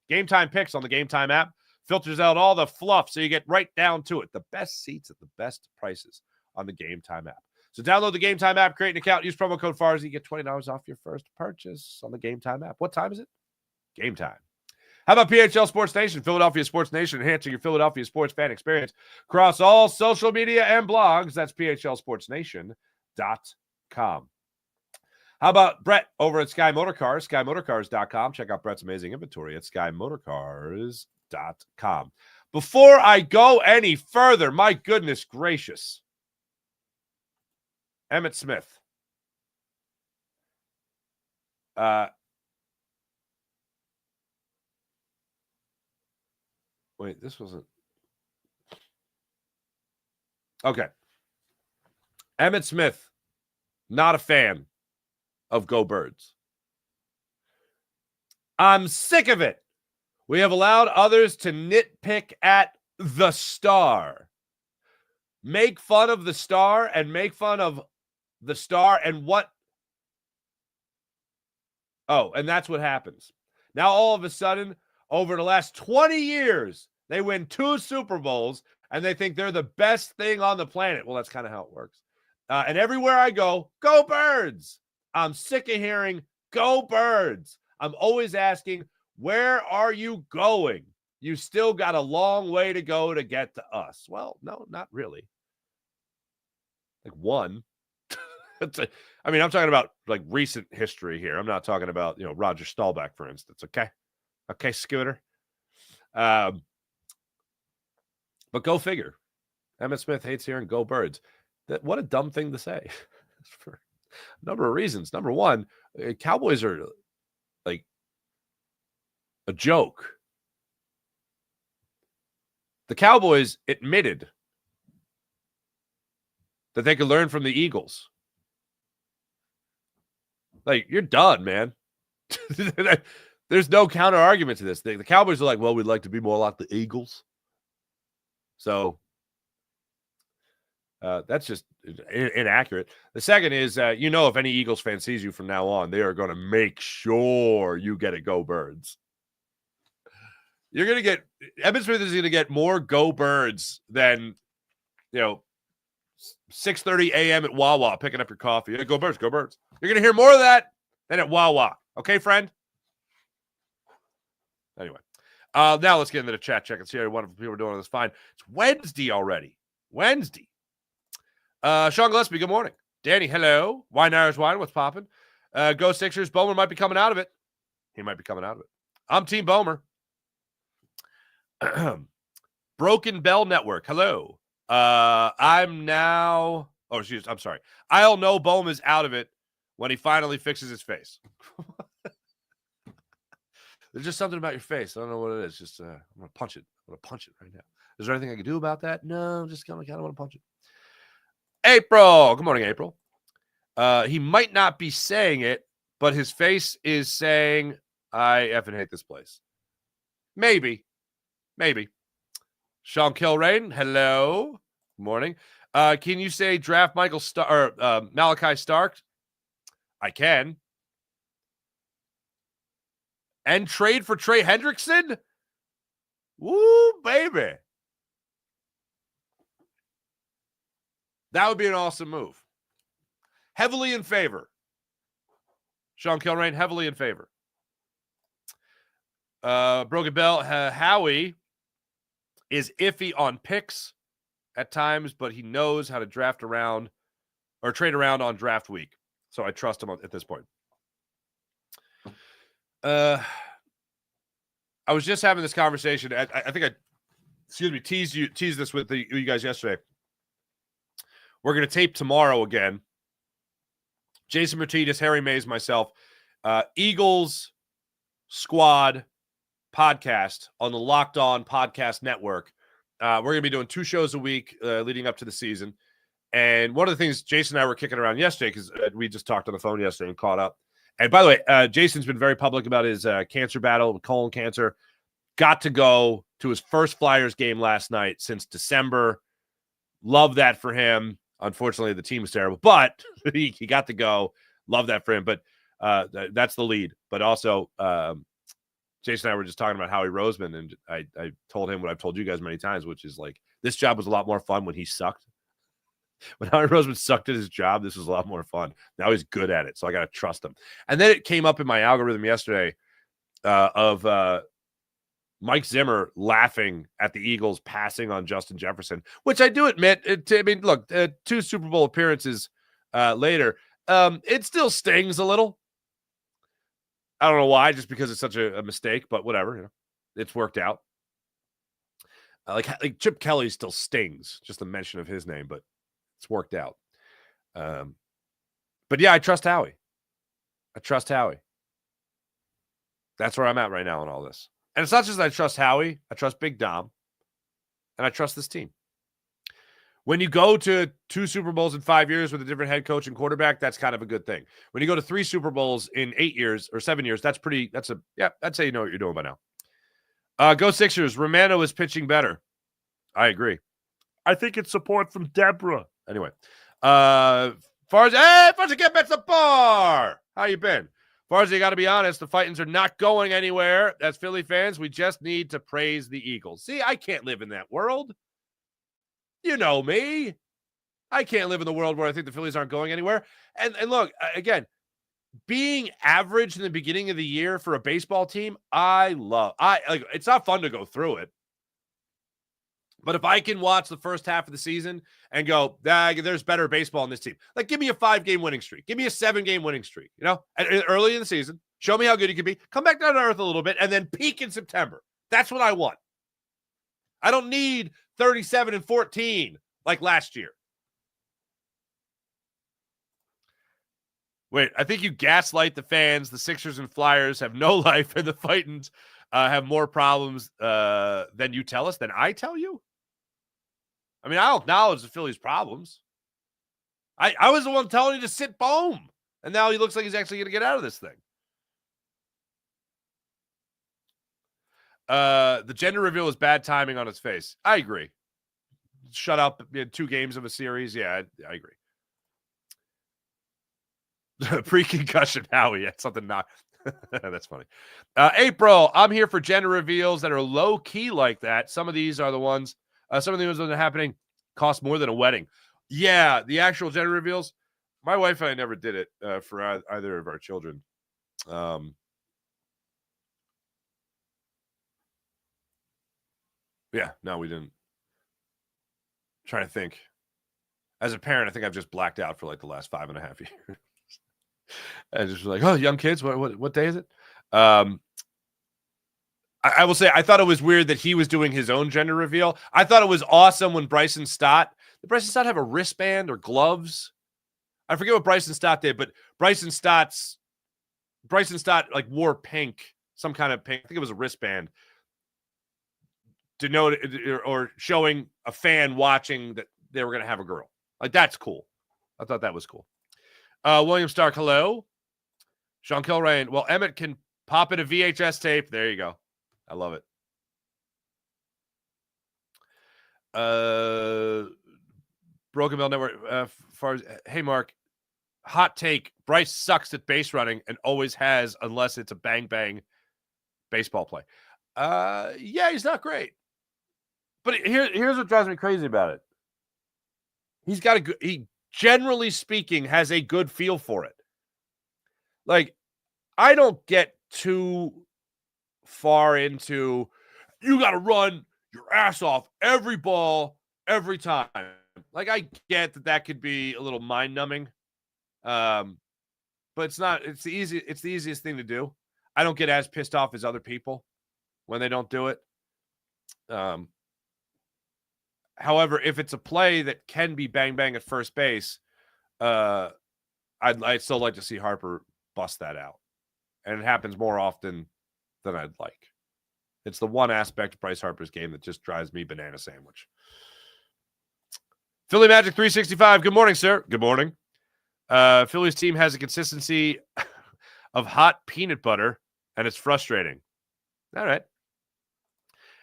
Game Time Picks on the Game Time app filters out all the fluff so you get right down to it. The best seats at the best prices on the Game Time app. So download the Game Time app, create an account, use promo code Farzy, get $20 off your first purchase on the Game Time app. What time is it? Game time. How about PHL Sports Nation? Philadelphia Sports Nation, enhancing your Philadelphia sports fan experience across all social media and blogs. That's PHLSportsNation.com. How about Brett over at Sky Motorcars? SkyMotorcars.com. Check out Brett's amazing inventory at SkyMotorcars.com. Before I go any further, my goodness gracious, Emmitt Smith. Wait, this wasn't. Okay. Emmitt Smith, not a fan of Go Birds. I'm sick of it. We have allowed others to nitpick at the star. Make fun of the star and make fun of the star and what. Oh, and that's what happens. Now, all of a sudden, over the last 20 years, they win 2 Super Bowls, and they think they're the best thing on the planet. Well, that's kind of how it works. And everywhere I go, go Birds. I'm sick of hearing, go Birds. I'm always asking, where are you going? You still got a long way to go to get to us. Well, no, not really. Like one. I'm talking about like recent history here. I'm not talking about, Roger Staubach, for instance. Okay, Scooter. But go figure. Emmitt Smith hates hearing go Birds. What a dumb thing to say for a number of reasons. Number one, Cowboys are like a joke. The Cowboys admitted that they could learn from the Eagles. Like, you're done, man. There's no counter argument to this. The Cowboys are like, well, we'd like to be more like the Eagles. So that's just inaccurate. The second is, if any Eagles fan sees you from now on, they are going to make sure you get a go Birds. You're going to get, Emmitt Smith is going to get more go Birds than, 6:30 a.m. at Wawa picking up your coffee. Hey, go Birds, go Birds. You're going to hear more of that than at Wawa. Okay, friend? Anyway, now let's get into the chat check and see how wonderful people are doing on this. Fine. It's Wednesday already. Wednesday. Sean Gillespie, good morning. Danny, hello. Wine Irish Wine, what's popping? Go Sixers. Bomer might be coming out of it. He might be coming out of it. I'm Team Bomer. Broken Bell Network, hello. I'm sorry. I'll know Bohm is out of it when he finally fixes his face. There's just something about your face. I don't know what it is. Just I'm going to punch it. I'm going to punch it right now. Is there anything I can do about that? No, I'm just kind of want to punch it. April. Good morning, April. He might not be saying it, but his face is saying, I effing hate this place. Maybe. Sean Kilrain, hello. Good morning. Can you say draft Malachi Stark? I can. And trade for Trey Hendrickson? Woo, baby. That would be an awesome move. Heavily in favor. Sean Kilrain, heavily in favor. Broken Bell, Howie is iffy on picks at times, but he knows how to draft around or trade around on draft week. So I trust him at this point. I was just having this conversation. I think I teased this with you guys yesterday. We're going to tape tomorrow again. Jason Martinez, Harry Mays, myself, Eagles Squad podcast on the Locked On Podcast Network. We're going to be doing 2 shows a week leading up to the season. And one of the things Jason and I were kicking around yesterday, because we just talked on the phone yesterday and caught up. And by the way, Jason's been very public about his cancer battle with colon cancer. Got to go to his first Flyers game last night since December. Love that for him. Unfortunately, the team was terrible, but he got to go. Love that for him. But that's the lead. But also, Jason and I were just talking about Howie Roseman, and I told him what I've told you guys many times, which is like, this job was a lot more fun when he sucked. When Howie Roseman sucked at his job, this was a lot more fun. Now he's good at it, so I got to trust him. And then it came up in my algorithm yesterday of Mike Zimmer laughing at the Eagles passing on Justin Jefferson, which I do admit. Look, 2 Super Bowl appearances later, it still stings a little. I don't know why, just because it's such a mistake, but whatever. It's worked out. Like Chip Kelly still stings, just the mention of his name, but it's worked out. But yeah, I trust Howie. That's where I'm at right now in all this. And it's not just that I trust Howie, I trust Big Dom, and I trust this team. When you go to 2 Super Bowls in 5 years with a different head coach and quarterback, that's kind of a good thing. When you go to 3 Super Bowls in 8 years or 7 years, I'd say you know what you're doing by now. Go Sixers. Romano is pitching better. I agree. I think it's support from Deborah. Anyway, Farzi, get back to the bar. How you been? Farzi, you got to be honest. The Fightins are not going anywhere. As Philly fans, we just need to praise the Eagles. See, I can't live in that world. You know me. I can't live in the world where I think the Phillies aren't going anywhere. And look, again, being average in the beginning of the year for a baseball team, I like. It's not fun to go through it. But if I can watch the first half of the season and go, there's better baseball in this team. Like, give me a 5-game winning streak. Give me a 7-game winning streak, early in the season. Show me how good you can be. Come back down to earth a little bit and then peak in September. That's what I want. I don't need 37-14 like last year. Wait, I think you gaslight the fans. The Sixers and Flyers have no life, and the Titans have more problems than you tell us, than I tell you? I mean, I'll acknowledge the Phillies' problems. I was the one telling you to sit Bohm, and now he looks like he's actually going to get out of this thing. The gender reveal is bad timing on its face. I agree. Shut up in 2 games of a series. Yeah, I agree. Pre-concussion, Howie. Yeah, something not. That's funny. April, I'm here for gender reveals that are low-key like that. Some of these are the ones. Some of the ones that are happening cost more than a wedding. Yeah, the actual gender reveals. My wife and I never did it for either of our children. Yeah, no, we didn't. I'm trying to think. As a parent, I think I've just blacked out for like the last 5.5 years. I just was like, oh, young kids, what day is it? I will say I thought it was weird that he was doing his own gender reveal. I thought it was awesome when Bryson Stott. Did Bryson Stott have a wristband or gloves? I forget what Bryson Stott did, but Bryson Stott like wore pink, some kind of pink. I think it was a wristband, denote or showing a fan watching that they were going to have a girl. Like, that's cool. I thought that was cool. William Stark, hello. Sean Kilrain. Well, Emmett can pop in a VHS tape. There you go. I love it. Broken Bell Network. Hey, Mark. Hot take. Bryce sucks at base running and always has, unless it's a bang baseball play. Yeah, he's not great. But here's what drives me crazy about it. He's got he generally speaking has a good feel for it. Like, I don't get too far into, you got to run your ass off every ball, every time. Like, I get that could be a little mind numbing. But it's not, it's the easiest thing to do. I don't get as pissed off as other people when they don't do it. However, if it's a play that can be bang at first base, I'd still like to see Harper bust that out. And it happens more often than I'd like. It's the one aspect of Bryce Harper's game that just drives me banana sandwich. Philly Magic 365. Good morning, sir. Good morning. Philly's team has a consistency of hot peanut butter, and it's frustrating. All right.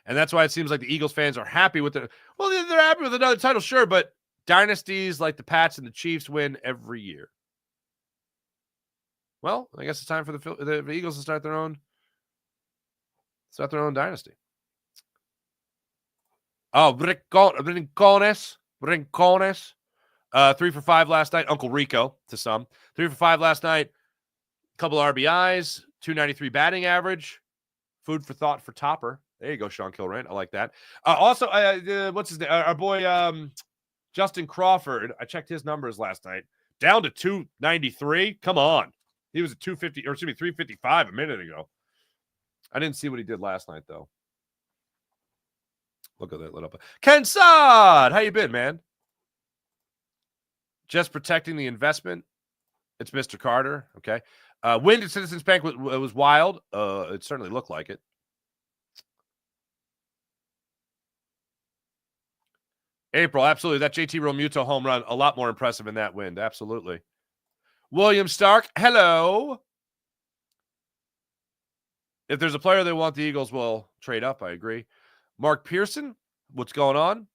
And that's why it seems like the Eagles fans are happy with it. Well, they're happy with another title, sure, but dynasties like the Pats and the Chiefs win every year. Well, I guess it's time for the Eagles to start their own dynasty. Oh, Rincones. 3 for 5 last night. Uncle Rico to some. 3 for 5 last night. Couple RBIs. 293 batting average. Food for thought for Topper. There you go, Sean Kilrain. I like that. Also, what's his name? Our boy Justin Crawford. I checked his numbers last night. Down to 293. Come on. He was at 250, or excuse me, 355 a minute ago. I didn't see what he did last night, though. Look at that lit up. Ken Sod, how you been, man? Just protecting the investment. It's Mr. Carter. Okay. Wind at Citizens Bank was wild. It certainly looked like it. April, absolutely. That JT Realmuto home run, a lot more impressive in that wind. Absolutely. William Stark, hello. If there's a player they want, the Eagles will trade up. I agree. Mark Pearson, what's going on?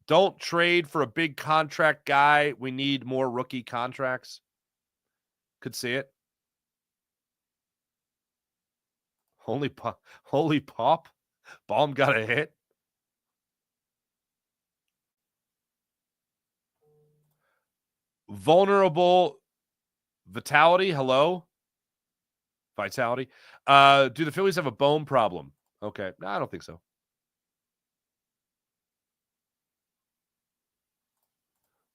Don't trade for a big contract guy. We need more rookie contracts. Could see it. Holy pop. Bohm got a hit. Vulnerable Vitality, hello? Vitality. Do the Phillies have a Bohm problem? Okay. No, I don't think so.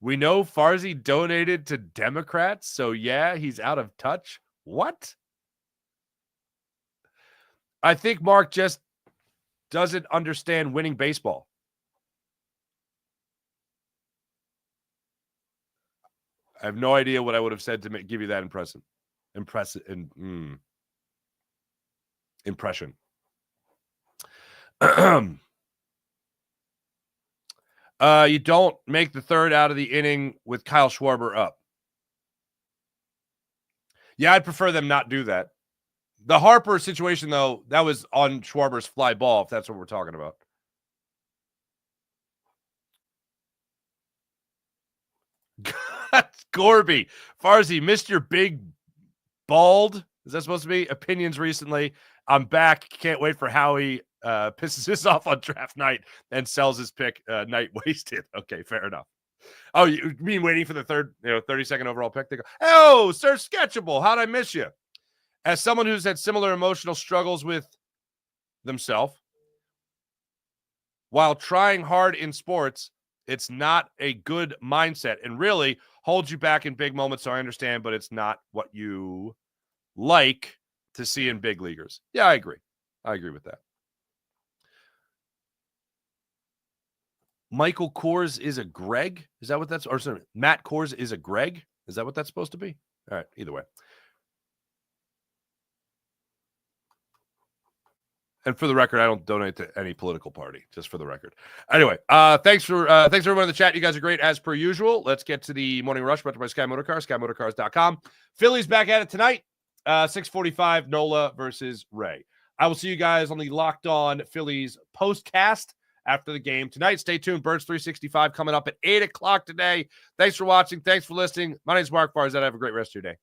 We know Farzi donated to Democrats, so yeah, he's out of touch. What? I think Mark just doesn't understand winning baseball. I have no idea what I would have said to give you that impression. You don't make the third out of the inning with Kyle Schwarber up. Yeah, I'd prefer them not do that. The Harper situation, though, that was on Schwarber's fly ball, if that's what we're talking about. Gorby. Farzi, missed your big bald. Is that supposed to be? Opinions recently. I'm back. Can't wait for Howie pisses this off on draft night and sells his pick night wasted. Okay, fair enough. Oh, you mean waiting for the third, 32nd overall pick? They go, oh, Sir Sketchable, how'd I miss you? As someone who's had similar emotional struggles with themselves, while trying hard in sports, it's not a good mindset and really holds you back in big moments. So I understand, but it's not what you like to see in big leaguers. Yeah, I agree. I agree with that. Michael Kors is a Greg? Is that what that's, or sorry, Matt Kors is a Greg? Is that what that's supposed to be? All right, either way. And for the record, I don't donate to any political party, just for the record. Anyway, thanks everyone in the chat. You guys are great as per usual. Let's get to the morning rush brought to by Sky Motorcars, SkyMotorcars.com. Phillies back at it tonight. 6:45, Nola versus Ray. I will see you guys on the Locked On Phillies postcast after the game tonight. Stay tuned. Birds 365 coming up at 8 o'clock today. Thanks for watching. Thanks for listening. My name is Mark Farzetta. Have a great rest of your day.